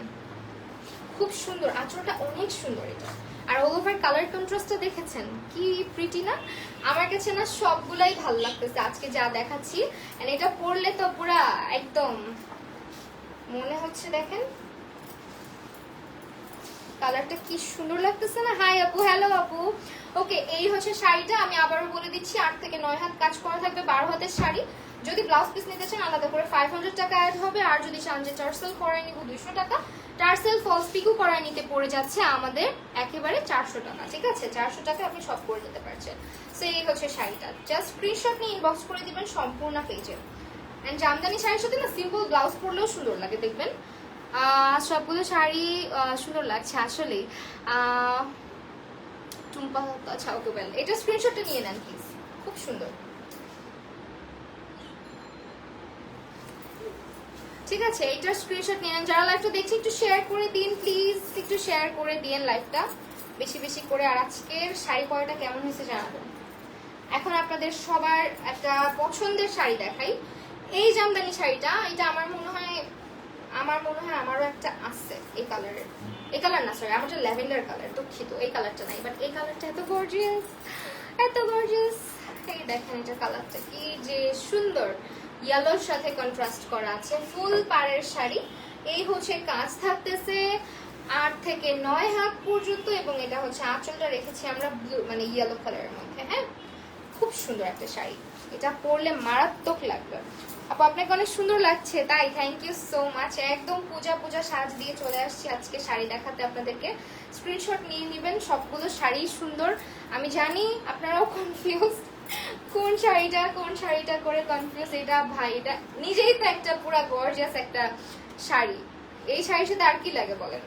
খুব সুন্দর, আঁচলটা অনেক সুন্দর এটা। আর অল ওভার কালার কন্ট্রাস্টটা দেখেছেন কি প্রিটি না? আমার কাছে না সবগুলাই ভালো লাগতেছে আজকে যা দেখাচ্ছি। এন্ড এটা পরলে তো পুরা একদম মনে হচ্ছে, দেখেন কালারটা কি সুন্দর লাগতেছে না? হাই আপু, হ্যালো আপু। ওকে, এই হচ্ছে শাড়িটা। আমি আবারও বলে দিচ্ছি, 8 থেকে 9 হাত কাজ করা থাকবে, 12 হাতের শাড়ি। যদি ব্লাউজ পিস নিতে চান আলাদা করে 500 টাকা অ্যাড হবে। আর যদি চান যে টার্সেল করাই নিব 200 টাকা, টার্সেল ফলস পিকও করাই নিতে পড়ে যাচ্ছে আমাদের একেবারে 400 টাকা। ঠিক আছে, 400 টাকা আপনি সব করে নিতে পারছেন। সো এই হচ্ছে শাড়িটা, জাস্ট স্ক্রিনশট নিয়ে ইনবক্স করে দিবেন সম্পূর্ণ পেজে। এন্ড জামদানি শাড়ির সাথে না সিম্পল ব্লাউজ পরলেও সুন্দর লাগে, দেখবেন সবগুলো শাড়ি সুন্দর লাগছে আসলে। টুম্পা, আচ্ছা ওকে, ওয়েল এটা স্ক্রিনশটটা নিয়ে নেন প্লিজ, খুব সুন্দর। ঠিক আছে, এইটার স্ক্রিনশট নিয়ে নেন। যারা লাইভটা দেখছি একটু শেয়ার করে দিন প্লিজ, একটু শেয়ার করে দিন লাইভটা বেশি বেশি করে। আর আজকের শাড়ি পরাটা কেমন হয়েছে জানাবেন। এখন আপনাদের সবার একটা পছন্দের শাড়ি দেখাই। এই জামদানি শাড়িটা, এটা আমার মনে হয় আমারও একটা আছে এই কালারের। এই কালার না, সরি, আমারটা ল্যাভেন্ডার কালার, দুঃখিত, এই কালারটা নাই। বাট এই কালারটা এত গর্জিয়াস, এত গর্জিয়াস। এই দেখেন এটা কালারটা কি যে সুন্দর, ইয়েলোর সাথে কন্ট্রাস্ট করা আছে, ফুল পাড়ের শাড়ি। এই হচ্ছে কাজ থাকতেছে 8 থেকে 9 হাত পর্যন্ত, এবং এটা হচ্ছে আঁচলটা রেখেছি আমরা ব্লু মানে ইয়েলো কালারের মধ্যে। হ্যাঁ, খুব সুন্দর একটা শাড়ি, এটা পরলে মারাত্মক লাগবে। আপু আপনাকে অনেক সুন্দর লাগছে, তাই থ্যাংক ইউ সো মাচ। একদম পূজা পূজা সাজ দিয়ে চলে আসছি আজকে শাড়ি দেখাতে আপনাদেরকে। স্ক্রিনশট নিয়ে নেবেন, সবগুলো শাড়ি সুন্দর। আমি জানি আপনারাও কনফিউজ, কোন শাড়িটা করে কনফিউজ। এটা ভাই, এটা নিজেই তো একটা পুরা গর্জিয়াস একটা শাড়ি। এই শাড়ির সাথে আর কি লাগে বলেন?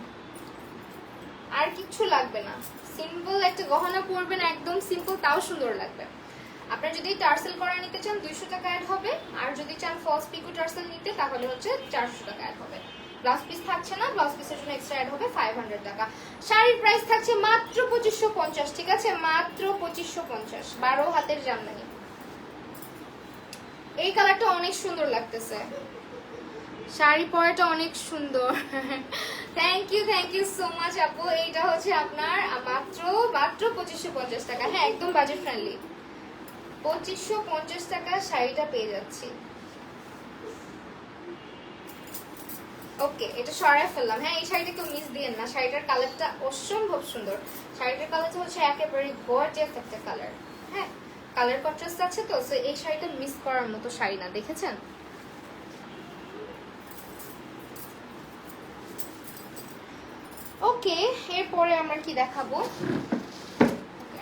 আর কিচ্ছু লাগবে না, সিম্পল একটা গহনা পরবেন, একদম সিম্পল, তাও সুন্দর লাগবে। আপনারা যদি টার্সেল করা নিতে চান 200 টাকা অ্যাড হবে। আর যদি চান ফলস পিকো টার্সেল নিতে তাহলে হচ্ছে 400 টাকা অ্যাড হবে। ব্লাউজ পিস থাকছে না, ব্লাউজ পিসের জন্য এক্সট্রা অ্যাড হবে 500 টাকা। শাড়ির প্রাইস থাকছে মাত্র 2550। ঠিক আছে, মাত্র 2550, 12 হাতের জামদানি। এই কালারটা অনেক সুন্দর লাগতেছে, শাড়ি পরাটা অনেক সুন্দর। থ্যাংক ইউ সো মাচ আপু। এইটা হচ্ছে আপনার মাত্র 2550 টাকা। হ্যাঁ, একদম বাজেট ফ্রেন্ডলি, 2550 টাকা শাড়িটা পেয়ে যাচ্ছি। ওকে, এটা সরাই ফেললাম। হ্যাঁ, এই শাড়িটা কেউ মিস দিয়েন না, শাড়িটার কালারটা অসম্ভব সুন্দর। শাড়িটার কালারটা হচ্ছে একেবারে গর্জিয়াস একটা কালার। হ্যাঁ, কালার কন্ট্রাস্ট আছে তো, সো এই শাড়িটা মিস করার মতো শাড়ি না, দেখেছেন? ওকে, এরপরে আমরা কি দেখাবো?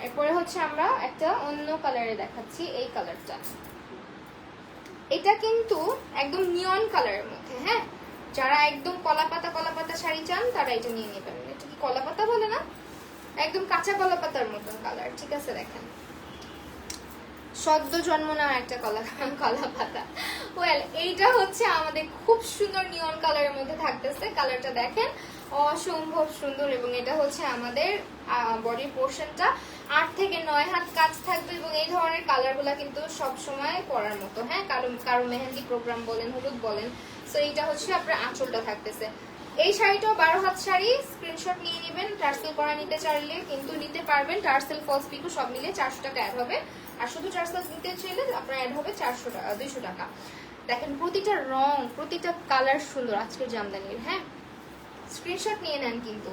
এরপরে হচ্ছে আমরা একটা অন্য কালারে দেখাচ্ছি। এই কালারটা, এটা কিন্তু একদম নিয়ন কালারের মধ্যে। হ্যাঁ, যারা একদম কলাপাতা শাড়ি চান তারা এটা নিয়ে নেবেন। এটা কি কলাপাতা বলে না, একদম কাঁচা কলাপাতার মতন কালার। ঠিক আছে, দেখেন সদ্য জন্ম নেওয়া একটা কলাপাতা। ওয়েল, এইটা হচ্ছে আমাদের খুব সুন্দর নিয়ন কালারের মধ্যে থাকতেছে। কালারটা দেখেন, অসম্ভব সুন্দর। এবং এটা হচ্ছে আমাদের বডির পোর্শনটা 8 থেকে 9 হাত কাজ থাকবে এবং এই ধরনের কালারগুলো কিন্তু সব সময় পরার মতো। হ্যাঁ, কারো কারো মেহেন্দি প্রোগ্রাম বলেন, হলুদ বলেন। সো এইটা হচ্ছে আপনার আঁচলটা থাকতেছে। এই শাড়িটাও 12 হাত শাড়ি, স্ক্রিনশট নিয়ে নেবেন। টার্সেল করা নিতে চাইলে কিন্তু নিতে পারবেন, টার্সেল ফলস পিকো সব মিলে 400 টাকা অ্যাড হবে। আর শুধু টার্সেল নিতে চাইলে আপনার অ্যাড হবে 400 টাকা, 200 টাকা। দেখেন প্রতিটা রং, প্রতিটা কালার সুন্দর আজকের জামদানির। হ্যাঁ, স্ক্রিনশট নিয়ে নেন কিন্তু।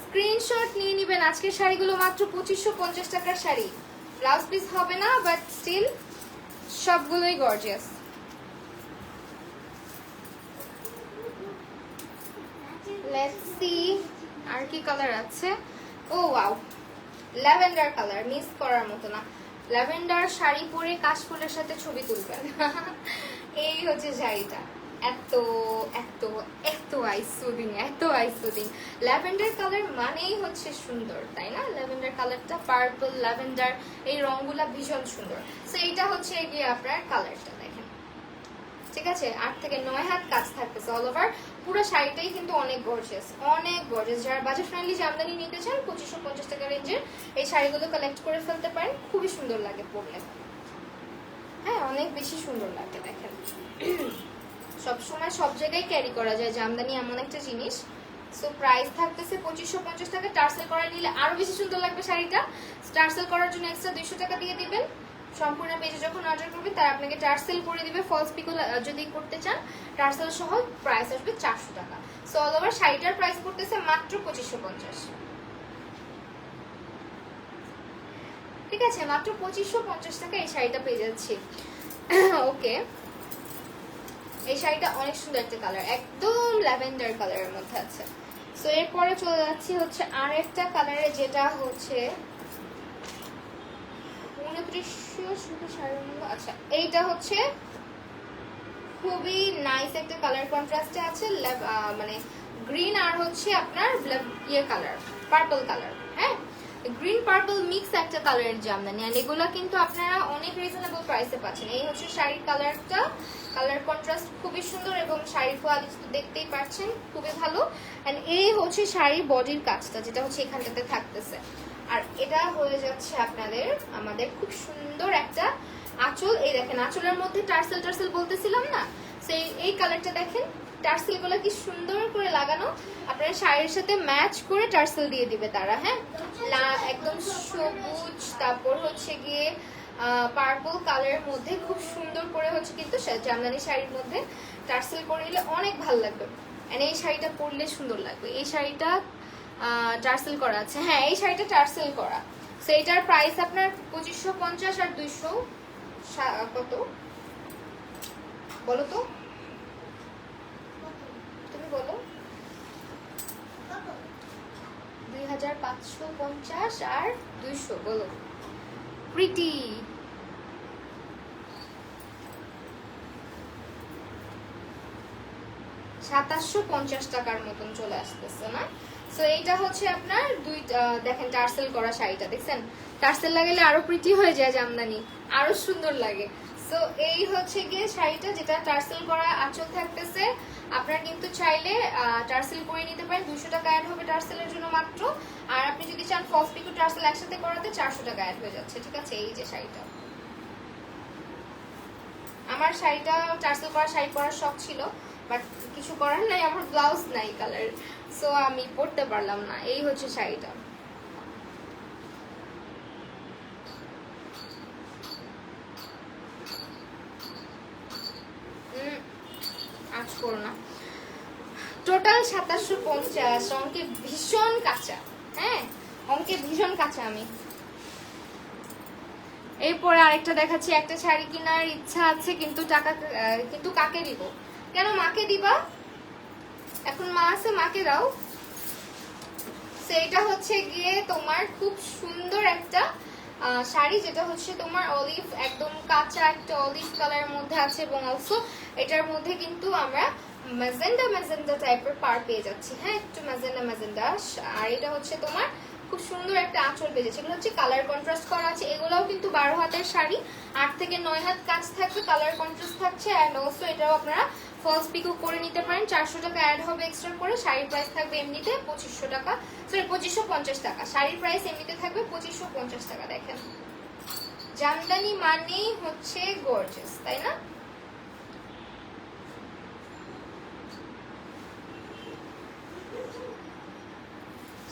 স্ক্রিনশট নিয়ে নেবেন। আজকের শাড়িগুলো মাত্র 2550 টাকার শাড়ি। ব্লাউজ পিস হবে না, বাট স্টিল সবগুলোই গর্জিয়াস। লেটস সি আর কি কালার আছে। ও ওয়াও, ল্যাভেন্ডার কালার, মিস করার মতো না। ল্যাভেন্ডার শাড়ি পরে কাশফুলের সাথে ছবি তুলবেন। এই হচ্ছে শাড়িটা, এত এত এত আইসুদিং, এত আইসুদিং। ল্যাভেন্ডার কালার মানেই হচ্ছে সুন্দর, তাই না? ল্যাভেন্ডার কালারটা, পার্পল, ল্যাভেন্ডার, এই রংগুলা ভীষণ সুন্দর। সো এইটা হচ্ছে গিয়ে আপনার কালারটা, দেখেন। ঠিক আছে, 8 থেকে 9 হাত কাজ থাকতেছে অল ওভার। পুরো শাড়িটাই কিন্তু অনেক গর্জিয়াস, অনেক গর্জিয়াস। যারা বাজেট ফ্রেন্ডলি জামদানি নিতে চান 2550 টাকা রেঞ্জের এই শাড়িগুলো কালেক্ট করে ফেলতে পারেন। খুবই সুন্দর লাগে পরলে। হ্যাঁ, অনেক বেশি সুন্দর লাগে। দেখেন সব সময় সব জায়গায় ক্যারি করা যায় জামদানি, এমন একটা জিনিস। সো প্রাইস থাকতেছে 2550 টাকা। টার্সেল করা নিলে আরো বেশি সুন্দর লাগবে শাড়িটা। টার্সেল করার জন্য এক্সট্রা 200 টাকা দিয়ে দিবেন। সম্পূর্ণ পেজে যখন অর্ডার করবেন তারা আপনাকে টার্সেল করে দিবে। ফলস পিকো যদি করতে চান টার্সেল সহ প্রাইস আসবে 400 টাকা। সো অল ওভার শাড়িটার প্রাইস পড়তেছে মাত্র 2550। ঠিক আছে, মাত্র 2550 টাকা এই শাড়িটা পেয়ে যাচ্ছি। ওকে, এই শাড়িটা অনেক সুন্দর একটা কালার, একদম ল্যাভেন্ডার কালারের মধ্যে আছে। সো এরপরে চলে যাচ্ছি হচ্ছে আর একটা কালারে, যেটা হচ্ছে 2900। আচ্ছা, এইটা হচ্ছে খুবই নাইস একটা কালার কন্ট্রাস্টে আছে, মানে গ্রিন আর হচ্ছে আপনার ইয়ে কালার, পার্পল কালার। হ্যাঁ, গ্রিন পার্পল মিক্স একটা কালারের জামদানি। আর এগুলো কিন্তু আপনারা অনেক রিজনেবল প্রাইসে পাচ্ছেন। এই হচ্ছে শাড়ির কালারটা, কালার কন্ট্রাস্ট খুবই সুন্দর এবং শাড়ির কোয়ালিটি তো দেখতেই পাচ্ছেন খুবই ভালো। এন্ড এই হচ্ছে শাড়ির বডির কাজটা, যেটা হচ্ছে এখানটাতে থাকতেছে। আর এটা হয়ে যাচ্ছে আপনাদের আমাদের খুব সুন্দর একটা আঁচল। এই দেখেন আঁচলের মধ্যে টার্সেল টার্সেল বলতেছিলাম না, সেই এই কালারটা দেখেন, টার্সেল গুলো কি সুন্দর করে লাগানো। আপনার শাড়ির সাথে ম্যাচ করে টার্সেল দিয়ে দিবে তারা। হ্যাঁ, একদম সবুজ, তারপর হচ্ছে গিয়ে পার্পল কালারের মধ্যে খুব সুন্দর করে হচ্ছে কিন্তু জামদানি শাড়ির মধ্যে টার্সেল করে নিলে অনেক ভালো লাগবে। এন্ড এই শাড়িটা পরলে সুন্দর লাগবে। এই শাড়িটা টার্সেল করা আছে। হ্যাঁ, এই শাড়িটা টার্সেল করা। সো এটার প্রাইস আপনার 2550 আর 200 কত বলো তো, তুমি বলো। 2550 আর 200 বলো। প্রিটি 2750 টাকার মতন চলে আসতেছে না? সো এইটা হচ্ছে আপনার দেখেন টার্সেল করা শাড়িটা দেখছেন, টার্সেল লাগালে আরো প্রিটি হয়ে যায় জামদানি, আরো সুন্দর লাগে। সো এই হচ্ছে গিয়ে শাড়িটা, যেটা টার্সেল করা আঁচল থাকতেছে। আপনারা কিন্তু চাইলে টার্সেল করে নিতে পারেন, 200 টাকা অ্যাড হবে টার্সেলের জন্য মাত্র। আর আপনি যদি চান ফলস পিকো টার্সেল একসাথে করাতে 400 টাকা অ্যাড হয়ে যাচ্ছে। ঠিক আছে, এই যে শাড়িটা, আমার শাড়িটা টার্সেল করা শাড়ি পরার শখ ছিল, বাট কিছু করার নাই, আমার ব্লাউজ নাই কালার, সো আমি পরতে পারলাম না। এই হচ্ছে শাড়িটা। আজ করো না। টোটাল 2750, অঙ্কে ভীষণ কাঁচা। হ্যাঁ, অঙ্কে ভীষণ কাঁচা আমি। এরপরে আরেকটা দেখাচ্ছি। একটা শাড়ি কেনার ইচ্ছা আছে, কিন্তু টাকা, কিন্তু কাকে দিব? কেন মাকে দিবা? এখন মা আছে, মাকে দাও। সেটা হচ্ছে গিয়ে তোমার খুব সুন্দর একটা শাড়ি, যেটা হচ্ছে তোমার অলিভ, একদম কাঁচা একটা অলিভ কালারের মধ্যে আছে। এবং অলসো এটার মধ্যে কিন্তু আমরা ম্যাজেন্ডা ম্যাজেন্ডা টাইপের পার পেয়ে যাচ্ছি। হ্যাঁ, একটু ম্যাজেন্ডা ম্যাজেন্ডা। আর এটা হচ্ছে তোমার খুব সুন্দর একটা আঁচল পেয়েছে, এগুলো হচ্ছে কালার কন্ট্রাস্ট করা আছে। এগুলোও কিন্তু 12 হাতের শাড়ি, 8 থেকে 9 হাত কাজ থাকবে, কালার কন্ট্রাস্ট থাকছে। অ্যান্ড অলসো এটাও আপনারা ফলস পিকো করে নিতে পারেন। 400 টাকা অ্যাড হবে এক্সট্রা করে। শাড়ির প্রাইস থাকবে এমনিতে 2500 টাকা, সরি 2550 টাকা। শাড়ির প্রাইস এমনিতে থাকবে 2550 টাকা। দেখেন জামদানি মানেই হচ্ছে গর্জিয়াস, তাই না?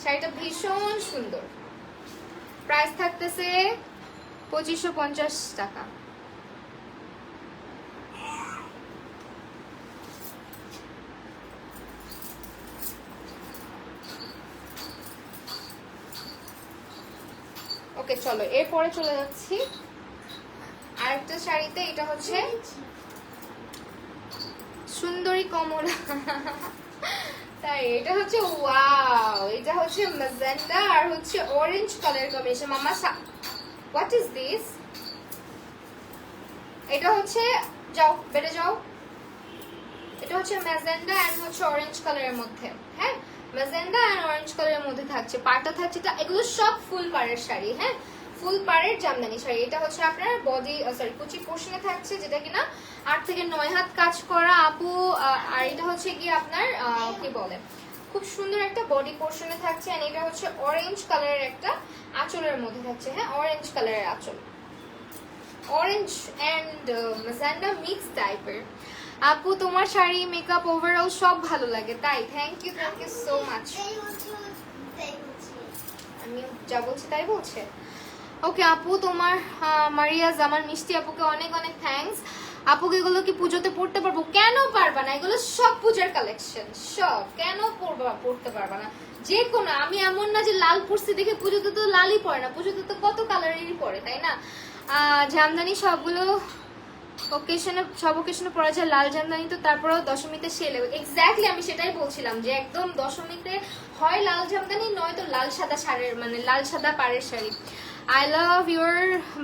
শাড়িটা ভীষণ সুন্দর, প্রাইস থাকতেছে 2550 টাকা। ওকে চলো এরপরে চলে যাচ্ছি আরেকটা শাড়িতে। এটা হচ্ছে সুন্দরী কমলা, তাই এটা হচ্ছে ওয়াও, এটা হচ্ছে ম্যাজেন্ডা আর হচ্ছে অরেঞ্জ কালার কম্বিনেশন। মামা হোয়াট ইজ দিস? এটা হচ্ছে, যাও বেড়ে যাও, এটা হচ্ছে ম্যাজেন্ডা এন্ড হচ্ছে অরেঞ্জ কালারের মধ্যে। হ্যাঁ ম্যাজেন্ডা এন্ড অরেঞ্জ কালারের মধ্যে থাকছে, পাড়টা থাকছে এটা, এগুলো সব ফুল পাড়ের শাড়ি। হ্যাঁ ফুল পাড়ের জামদানি শাড়ি। এটা হচ্ছে আপনার বডি সরি কুচি পোর্শনে থাকছে, যেটা কিনা 8 থেকে 9 হাত কাজ করা আপু। আর এটা হচ্ছে কি আপনার কি বলে, খুব সুন্দর একটা বডি পোর্শনে থাকছে। এন্ড এটা হচ্ছে অরেঞ্জ কালারের একটা আঁচলের মধ্যে থাকছে। হ্যাঁ অরেঞ্জ কালারের আঁচল, অরেঞ্জ এন্ড ম্যাজেন্ডা মিক্স টাইপের। আপু তোমার শাড়ি মেকআপ ওভারঅল সব ভালো লাগে, তাই? Thank you so much. আমি যা বলছি তাই বলছে। ওকে আপু তোমার মারিয়া জামান মিষ্টি আপুকে অনেক অনেক থ্যাঙ্কস। আপুকে এগুলো কি পুজোতে পড়তে পারবো? কেন পারবা না, এগুলো সব পূজার কালেকশন, সব। কেন পড়তে পারবা না? যে কোনো, আমি এমন না যে লাল পরছি দেখে পুজোতে তো লালই পড়ে না, পুজোতে তো কত কালারেরই পড়ে, তাই না? জামদানি সবগুলো ওকেশনে, সব ওকেশনে পরা যায়। লাল জামদানি তো তারপরেও দশমীতে সেল। এক্স্যাক্টলি আমি সেটাই বলছিলাম যে একদম দশমীতে হয় লাল জামদানি নয়তো লাল সাদা শাড়ির মানে লাল সাদা পাড়ের sari. I love your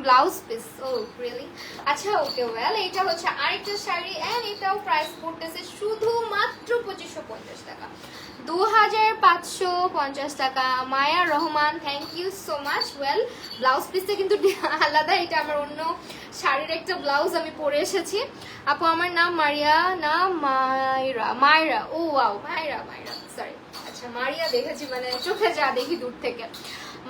blouse piece. Oh really? আচ্ছা ওকে ওয়েল, এটা হচ্ছে আরেকটা শাড়ি এন্ড এটাও প্রাইস পড়তেছে শুধুমাত্র 2550 টাকা, 2550 টাকা। Maya Rahman thank you so much. Well blouse পিসটা কিন্তু আলাদা, এটা আমার অন্য শাড়ির একটা ব্লাউজ আমি পরে এসেছি। আপু আমার নাম মারিয়া, না মায়রা, মায়রা, ও ওয়াও মায়রা, মায়রা সরি, আচ্ছা মারিয়া দেখেছি মানে চোখে যা দেখি দূর থেকে।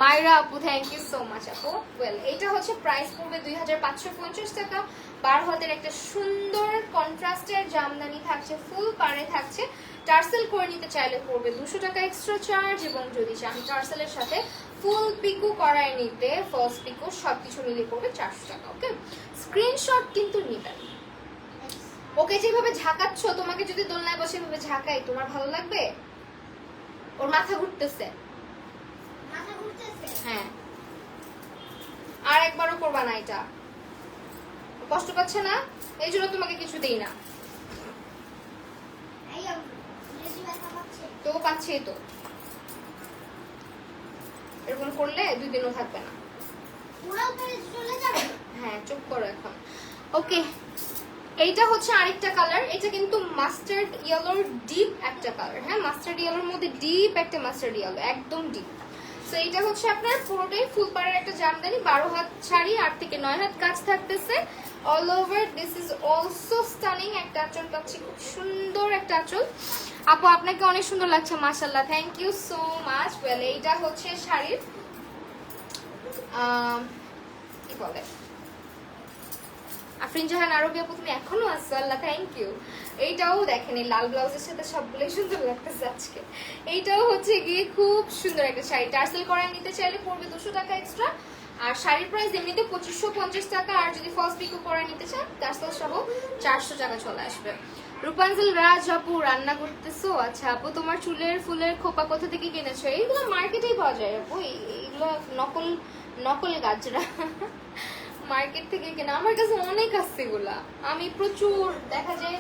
মায়রা আপু থ্যাংক ইউ সো মাচ আপু। ওয়েল এটা হচ্ছে প্রাইস পড়বে 2550 টাকা। 12 হাতের একটা সুন্দর কন্ট্রাস্টের জামদানি থাকছে, ফুল পাড়ে থাকছে। টার্সেল করে নিতে চাইলে পড়বে 200 টাকা এক্সট্রা চার্জ, এবং যদি চান টার্সেলের সাথে ফুল পিকো করায় নিতে, ফলস পিকো সবকিছু মিলিয়ে পড়বে 400 টাকা। ওকে স্ক্রিনশট কিন্তু নিবেন। ওকে যেভাবে ঝাঁকাচ্ছ, তোমাকে যদি দোলনায় বসে এভাবে ঝাঁকাই তোমার ভালো লাগবে? ওর মাথা ঘুরতেছে, হ্যাঁ আর একবারও করবা না, এটা কষ্ট পাচ্ছে না, এই জন্য তোমাকে কিছু দেই না। তো পাচ্ছেই তো, এরকম করলে 2 দিনও থাকবে না। হ্যাঁ চুপ করো এখন। ওকে এইটা হচ্ছে আরেকটা কালার, এটা কিন্তু মাস্টার্ড ইয়েলোর ডিপ একটা কালার। হ্যাঁ মাস্টার্ড ইয়েলোর মধ্যে ডিপ একটা মাস্টার্ড ইয়েলো, একদম ডিপ। তো এটা হচ্ছে আপনার পুরোটাই ফুল পাড়ের একটা জামদানি, 12 হাত শাড়ি, 8 থেকে 9 হাত কাজ থাকতেছে all over. This is also stunning. একটা আঁচল পাচ্ছি, খুব সুন্দর একটা আঁচল। আপু আপনাকে অনেক সুন্দর লাগছে মাশাআল্লাহ, thank you so much. Well এইটা হচ্ছে শাড়ির কি বলে, আফরিন জাহান আরবি আপু তুমি এখনো আসছো, আল্লাহ থ্যাংক ইউ। এইটাও দেখেন এই লাল ব্লাউজের সাথে সবগুলোই সুন্দর লাগতেছে আজকে। এইটাও হচ্ছে গিয়ে খুব সুন্দর একটা শাড়ি, টার্সেল করায় নিতে চাইলে পড়বে 200 টাকা এক্সট্রা। আর শাড়ির প্রাইস এমনিতে 2550 টাকা, আর যদি ফলস পিকো করে নিতে চান টার্সেল সহ 400 টাকা চলে আসবে। রূপাঞ্জল রাজ আপু রান্না করতেছো? আচ্ছা আপু তোমার চুলের ফুলের খোপা কোথা থেকে কিনেছো? এইগুলো মার্কেটেই পাওয়া যায় আপু, এইগুলো নকল নকল গাছরা মার্কেট থেকে কেনা। আমার কাছে অনেক আছে এগুলা, আমি প্রচুর দেখা যায়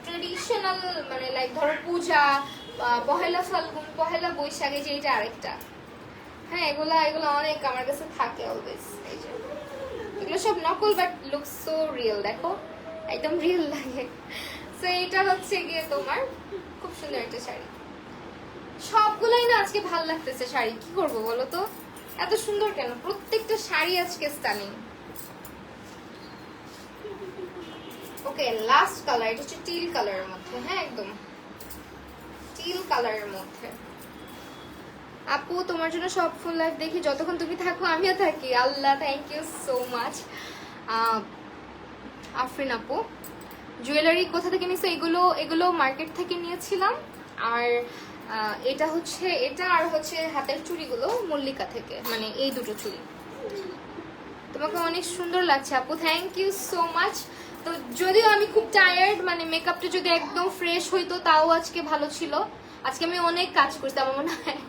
ট্রেডিশনাল মানে লাইক ধরো পূজা, পহেলা ফাল্গুন, পহেলা বৈশাখে, যে এটা আরেকটা। হ্যাঁ এগুলা অনেক আমার কাছে থাকে অলওয়েজ। এই যে এগুলো সব নকল বাট লুক সো রিয়েল, দেখো একদম রিয়েল লাগে। সো এটা হচ্ছে গিয়ে তোমার খুব সুন্দর একটা শাড়ি, সবগুলাই না আজকে ভালো লাগতেছে শাড়ি, কি করবো বলো তো, এত সুন্দর কেন প্রত্যেকটা শাড়ি আজকে স্টানিং। ওকে লাস্ট কালার, এটা হচ্ছে টিল কালারের মধ্যে, হ্যাঁ একদম টিল কালারের মধ্যে। আপু তোমার জন্য সব ফুল লাইফ দেখি, যতক্ষণ তুমি থাকো আমিও থাকি। Allah thank you so much. Afrin আপু জুয়েলারি কোথা থেকে নিয়েছো? এগুলো মার্কেট থেকে নিয়েছিলাম। আর এটা হচ্ছে, এটা আর হচ্ছে হাতের চুড়িগুলো মল্লিকা থেকে, মানে এই দুটো চুড়ি। তোমাকে অনেক সুন্দর লাগছে আপু, থ্যাংক ইউ সো মাচ। তো যদিও আমি খুব টায়ার্ড, মানে মেকআপটা যদি একদম ফ্রেশ হইতো তাও আজকে ভালো ছিল। আজকে আমি অনেক কাজ করছি, আমার মনে হয়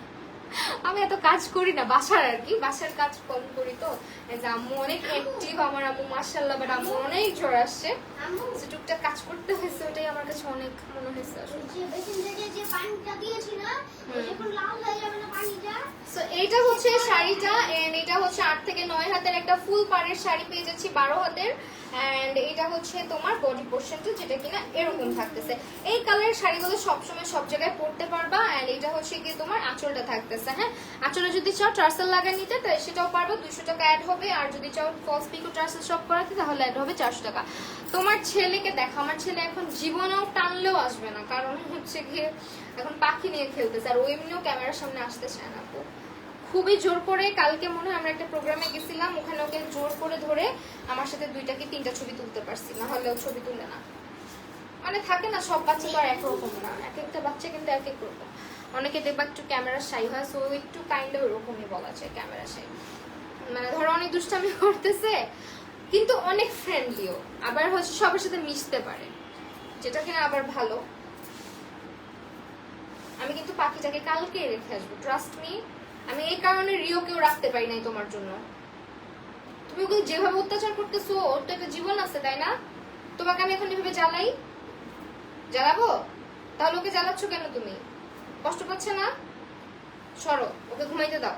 আমি এত কাজ করি না, বাসার আর কি, বাসার কাজ কম করি। তো আম্মু অনেক অ্যাক্টিভ, আমার আম্মু মাশাআল্লাহ, বাট আম্মু অনেক জ্বর আসছে, টুকটাক কাজ করতে হয়েছে, ওটাই আমার কাছে অনেক মনে হয়েছে। সো এইটা হচ্ছে শাড়িটা, এন্ড এটা হচ্ছে 8 থেকে 9 হাতের একটা ফুল পাড়ের শাড়ি পেয়ে যাচ্ছি 12 হাতের। এন্ড এটা হচ্ছে তোমার বডি পোর্শনটা, যেটা কিনা এরকম থাকতেছে। এই কালারের শাড়িগুলো সবসময় সব জায়গায় পরতে পারবা। এন্ড এটা হচ্ছে কি তোমার আঁচলটা থাকতেছে, হ্যাঁ আঁচলে যদি চাও টার্সেল লাগাই নিতে তাই সেটাও পারবো, 200 টাকা অ্যাড হবে। আর যদি চাও ফলস পিকো টার্সেল শপ করাতে তাহলে অ্যাড হবে 400 টাকা। তোমার ছেলেকে দেখো, আমার ছেলে এখন জীবনেও টানলেও আসবে না, কারণ হচ্ছে গিয়ে এখন পাখি নিয়ে খেলতেছে, আর ও এমনিও ক্যামেরার সামনে আসতে চায় না। খুবই জোর করে, কালকে মনে হয় আমরা একটা প্রোগ্রামে গেছিলাম, ওখানে ওকে জোর করে ধরে আমার সাথে 2টা কি 3টা ছবি তুলতে পারছি, না হলে ও ছবি তুলে না। মানে থাকে না, সব বাচ্চা তো আর একরকম না, এক একটা বাচ্চা কিন্তু এক এক রকম। অনেকে দেখবা একটু ক্যামেরা শাই হয়, সো একটু কাইন্ড ওরকমই বলা যায় ক্যামেরা শাই। মানে ধরো অনেক দুষ্টামি করতেছে কিন্তু অনেক ফ্রেন্ডলিও, আবার হচ্ছে সবার সাথে মিশতে পারে, যেটা কিনা আবার ভালো। আমি কিন্তু পাখিটাকে কালকে রেখে আসবো, ট্রাস্ট মি। আমি এই কারণে রিওকেও রাখতে পারি নাই তোমার জন্য। তুমি ওকে যেভাবে অত্যাচার করতেছো, ওর তো একটা জীবন আছে তাই না? তোমাকে আমি এখন এভাবে জ্বালাবো? তাহলে ওকে জ্বালাচ্ছ কেন তুমি? কষ্ট পাচ্ছে না? সরো, ওকে ঘুমাইতে দাও।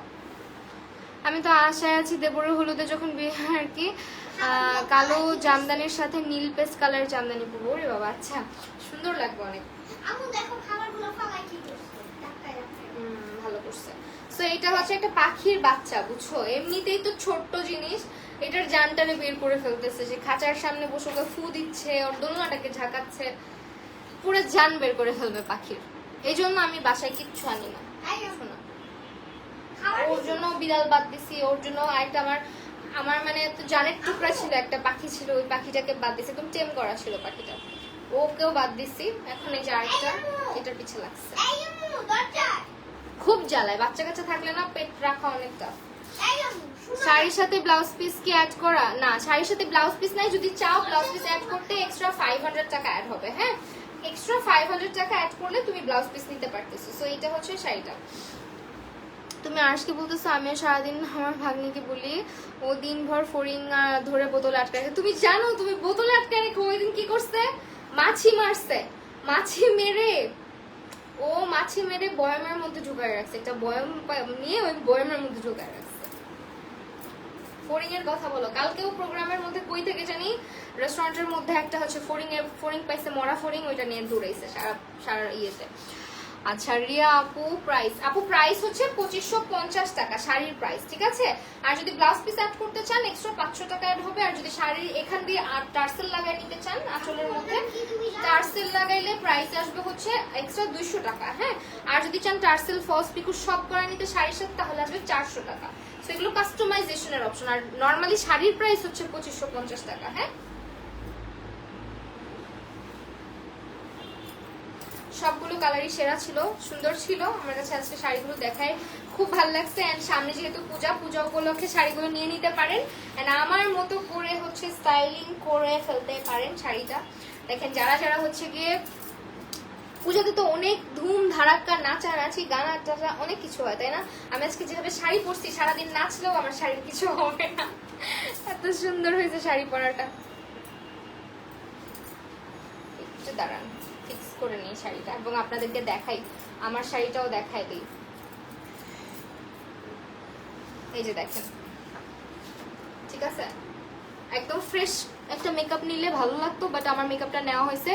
আমি তো আশায় আছি দেবরের হলুদে যখন বিয়ে আর কি কালো জামদানির সাথে নীল পেস্ট কালার জামদানি পরবো। ওরে বাবা, আচ্ছা সুন্দর লাগবে অনেক। ভালো করছে। সো এটা হচ্ছে একটা পাখির বাচ্চা, বুঝছো, এমনিতেই তো ছোট্ট জিনিস, এটার জানটারে বের করে ফেলতেছে, যে খাঁচার সামনে বসে ওকে ফু দিচ্ছে, ওর দোলনাটাকে ঝাঁকাচ্ছে, পুরো জান বের করে ফেলবে পাখির। এই জন্য আমি বাসায় কিচ্ছু আনি না, ওর জন্য বিড়াল বাদ দিছি, ওর জন্য একটা আমার মানে জানের টুকরা ছিল, একটা পাখি ছিল, ওই পাখিটাকে বাদ দিছি, একদম টেম করা ছিল পাখিটা, ওকেও বাদ দিছি। এখন এই যে আরেকটা এটার পিছে লাগছে, খুব জ্বালায়। বাচ্চা কাচ্চা থাকলে না পেট রাখা অনেকটা। শাড়ির সাথে ব্লাউজ পিস কি অ্যাড করা? না, শাড়ির সাথে ব্লাউজ পিস নাই, যদি চাও ব্লাউজ পিস অ্যাড করতে এক্সট্রা 500 টাকা অ্যাড হবে, হ্যাঁ এক্সট্রা 500 টাকা অ্যাড করলে তুমি ব্লাউজ পিস নিতে পারতেছো। সো এটা হচ্ছে শাড়িটা। তুমি আজকে বলতেছো আমিও সারাদিন আমার ভাগ্নিকে বলি, ও দিনভর ফড়িং ধরে বোতলে আটকে রাখে। তুমি জানো তুমি বোতলে আটকে রেখে ওই দিন কি করছে? মাছি মারছে, মাছি মেরে বয়ামের মধ্যে ঢুকায় রাখছে, একটা বয়াম নিয়ে ওই বয়ামের মধ্যে ঢুকায় রাখছে। ফড়িং এর কথা বলো, কালকেও প্রোগ্রামের মধ্যে কই থেকে জানি রেস্টুরেন্টের মধ্যে একটা হচ্ছে ফড়িং পাইছে, মরা ফড়িং, ওইটা নিয়ে দৌড়াইছে সারা ইয়েতে। আচ্ছা রিয়া আপু প্রাইস হচ্ছে 2550 টাকা শাড়ির প্রাইস, ঠিক আছে। আর যদি ব্লাউজ পিস অ্যাড করতে চান এক্সট্রা 500 টাকা অ্যাড হবে। আর যদি শাড়ির এখান দিয়ে টার্সেল লাগাই নিতে চান আঁচলের মধ্যে, টার্সেল লাগাইলে প্রাইস আসবে হচ্ছে এক্সট্রা 200 টাকা, হ্যাঁ। আর যদি চান টার্সেল ফলস পিকো সব করা নিতে শাড়ির সাথে তাহলে আসবে 400 টাকা। তো এগুলো কাস্টমাইজেশনের অপশন। আর নর্মালি শাড়ির প্রাইস হচ্ছে 2550 টাকা, হ্যাঁ। সবগুলো কালারই সেরা ছিল, সুন্দর ছিল। আমার কাছে আজকে শাড়িগুলো দেখায় খুব ভালো লাগছে। এন্ড সামনে যেহেতু পূজা উপলক্ষে শাড়িগুলো নিয়ে নিতে পারেন, এন্ড আমার মতো করে হচ্ছে স্টাইলিং করে ফেলতে পারেন শাড়িটা। দেখেন যারা হচ্ছে গিয়ে পূজাতে তো অনেক ধুম ধারাক্কা নাচানাচি গানা টানা অনেক কিছু হয় তাই না। আমি আজকে যেভাবে শাড়ি পরছি সারাদিন নাচলেও আমার শাড়ির কিছু হবে না, এত সুন্দর হয়েছে শাড়ি পরাটা। একটু দাঁড়ান ফিক্স করে নিই শাড়িটা এবং আপনাদেরকে দেখাই, আমার শাড়িটাও দেখাই দিই। এই যে দেখেন, ঠিক আছে, একদম ফ্রেশ একটা মেকআপ নিলে ভালো লাগতো, বাট আমার মেকআপটা নেওয়া হয়েছে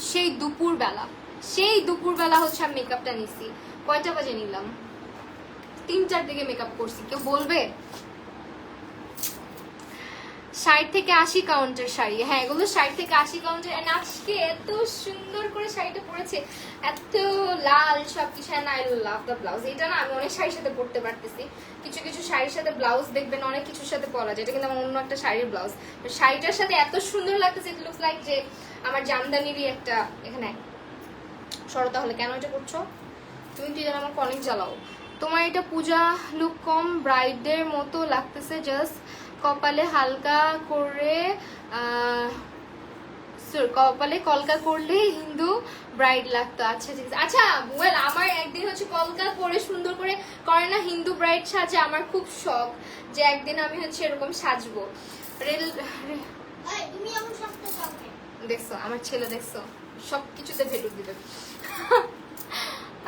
সেই দুপুরবেলা হচ্ছে আমি মেকআপটা নিছি। কয়টা বাজে নিলাম? 3-4 দিকে মেকআপ করছি, কেউ বলবে? 60 থেকে 80 কাউন্টের শাড়ি, হ্যাঁ এগুলো 60 থেকে 80 কাউন্টের। আজকে এত সুন্দর করে শাড়িটা পরেছে, এত লাল সবকিছু। I love the blouse. এটা না আমি অনেক শাড়ির সাথে পরতে পারতেছি, কিছু কিছু শাড়ির সাথে ব্লাউজ দেখবেন অনেক কিছুর সাথে পরা যায়, এটা কিন্তু আমার অন্য একটা শাড়ির ব্লাউজ। শাড়িটার সাথে এত সুন্দর লাগতেছে, ইট লুকস লাইক যে আমার জামদানিরই একটা। এখানে সরো তাহলে, কেন এটা করছো তুমি? তুই যেন আমাকে অনেক জ্বালাও। তোমার এটা পূজা লুক কম ব্রাইডের মতো লাগতেছে, জাস্ট কপালে হালকা করে কপালে কলকা করলে হিন্দু ব্রাইড লাগতো। আচ্ছা ঠিক আছে। আচ্ছা ওয়েল, আমার একদিন হচ্ছে কলকা করে সুন্দর করে করে না হিন্দু ব্রাইড সাজে, আমার খুব শখ যে একদিন আমি হচ্ছে এরকম সাজবো। দেখছো আমার ছেলে, দেখছো সবকিছুতে ভেটুক দিবে।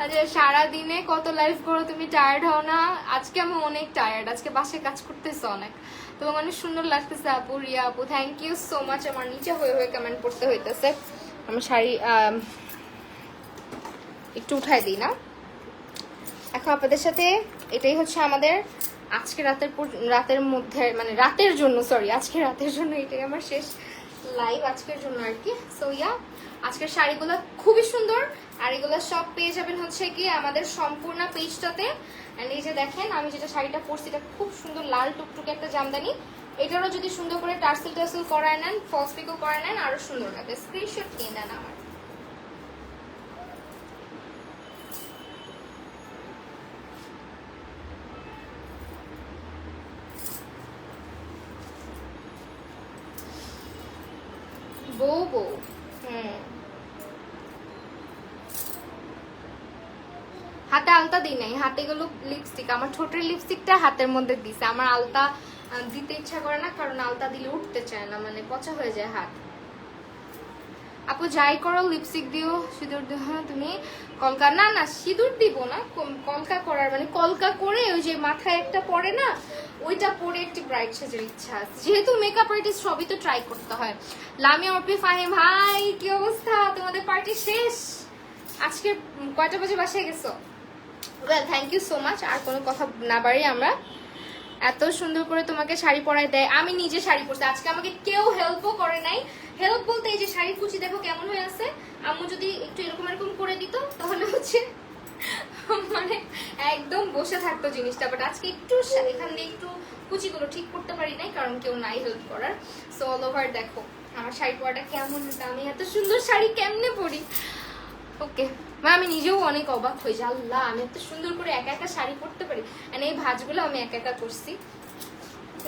আচ্ছা সারাদিনে কত লাইভ করো তুমি, টায়ার্ড হও না? আজকে আমি অনেক টায়ার্ড, আজকে বাসায় কাজ করতেছে অনেক। তোমাকে অনেক সুন্দর লাগতেছে আপু, রিয়া আপু থ্যাংক ইউ সো মাচ। আমার নিচে হয়ে হয়ে কমেন্ট করতে হইতেছে। আমার শাড়ি একটু উঠাই দিই না। এখন আপনাদের সাথে এটাই হচ্ছে আমাদের আজকে রাতের মধ্যে, মানে রাতের জন্য, সরি আজকে রাতের জন্য এটাই আমার শেষ লাইভ আজকের জন্য আর কি। সো ইয়া, আজকের শাড়িগুলো খুবই সুন্দর, আর এগুলো সব পেয়ে যাবেন হচ্ছে কি আমাদের সম্পূর্ণ পেজটাতে। এন্ড এই যে দেখেন আমি যেটা শাড়িটা পরছি, এটা খুব সুন্দর লাল টুকটুকে একটা জামদানি। এটারও যদি সুন্দর করে টার্সেল টার্সেল করায় নেন, ফলস পিকও করায় নেন, আরো সুন্দর লাগে। স্ক্রিনশট নিয়ে নেন আমার। বউ বউ হাতে আলতা দিই নাই, হাতে গেলো লিপস্টিক। আমার ঠোঁটের লিপস্টিকটা হাতের মধ্যে দিছে। আমার আলতা দিতে ইচ্ছা করে না, কারণ আলতা দিলে উঠতে চায় না, মানে পচা হয়ে যায় হাত। আপু যাই করো লিপস্টিক দিও, সিঁদুর দিও। হ্যাঁ তুমি কলকা, না না সিঁদুর দিব না, কলকা করার মানে কলকা করে ওই যে মাথায় একটা পরে না, ওইটা পরে একটি ব্রাইট সাজার ইচ্ছা আছে। যেহেতু মেকআপ আর্টিস্ট সবই তো ট্রাই করতে হয়। লামিয়া অর্পি ফাহিম হাই, কি অবস্থা? তোমাদের পার্টি শেষ? আজকে কয়টা বাজে বাসায় গেছো? Well thank you so much. আর কোনো কথা না বাড়িয়ে আমরা, এত সুন্দর করে তোমাকে শাড়ি পরাই দেয়। আমি নিজে শাড়ি পরছি আজকে, আমাকে কেউ হেল্পও করে নাই। হেল্প বলতে এই যে শাড়ির কুচি দেখো কেমন হয়ে আছে, আম্মু যদি একটু এরকম এরকম করে দিত তাহলে হচ্ছে মানে একদম বসে থাকতো জিনিসটা। বাট আজকে একটু এখান দিয়ে একটু কুচিগুলো ঠিক করতে পারি নাই, কারণ কেউ নাই হেল্প করার। সো অল ওভার দেখো আমার শাড়ি পরাটা কেমন, আমি এত সুন্দর শাড়ি কেমনে পরি। ওকে আমি নিজেও অনেক অবাক হই যে আল্লাহ আমি এত সুন্দর করে একা একা শাড়ি পরতে পারি। মানে এই ভাঁজগুলো আমি একা একা করছি।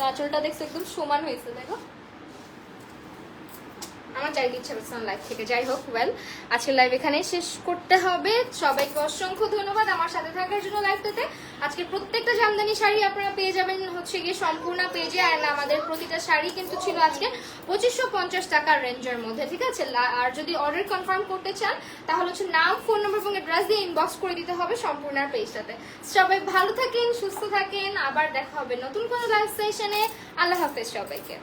আঁচলটা দেখছো একদম সমান হয়েছে, দেখো আমার চাইতে ইচ্ছা করছে লাইভ থেকে। যাই হোক ওয়েল, আজকের লাইভ এখানে শেষ করতে হবে। সবাইকে অসংখ্য ধন্যবাদ আমার সাথে থাকার জন্য লাইভটাতে। আজকে প্রত্যেকটা জামদানি শাড়ি আপনারা পেয়ে যাবেন হচ্ছে গিয়ে সম্পূর্ণ পেজে। আর আমাদের প্রতিটা শাড়ি কিন্তু ছিল আজকে 2550 টাকার রেঞ্জের মধ্যে, ঠিক আছে? আর যদি অর্ডার কনফার্ম করতে চান তাহলে হচ্ছে নাম, ফোন নম্বর এবং অ্যাড্রেস দিয়ে ইনবক্স করে দিতে হবে সম্পূর্ণ পেজটাতে। সবাই ভালো থাকেন, সুস্থ থাকেন, আবার দেখা হবে নতুন কোনো লাইভ সেশনে। আল্লাহ হাফেজ সবাইকে।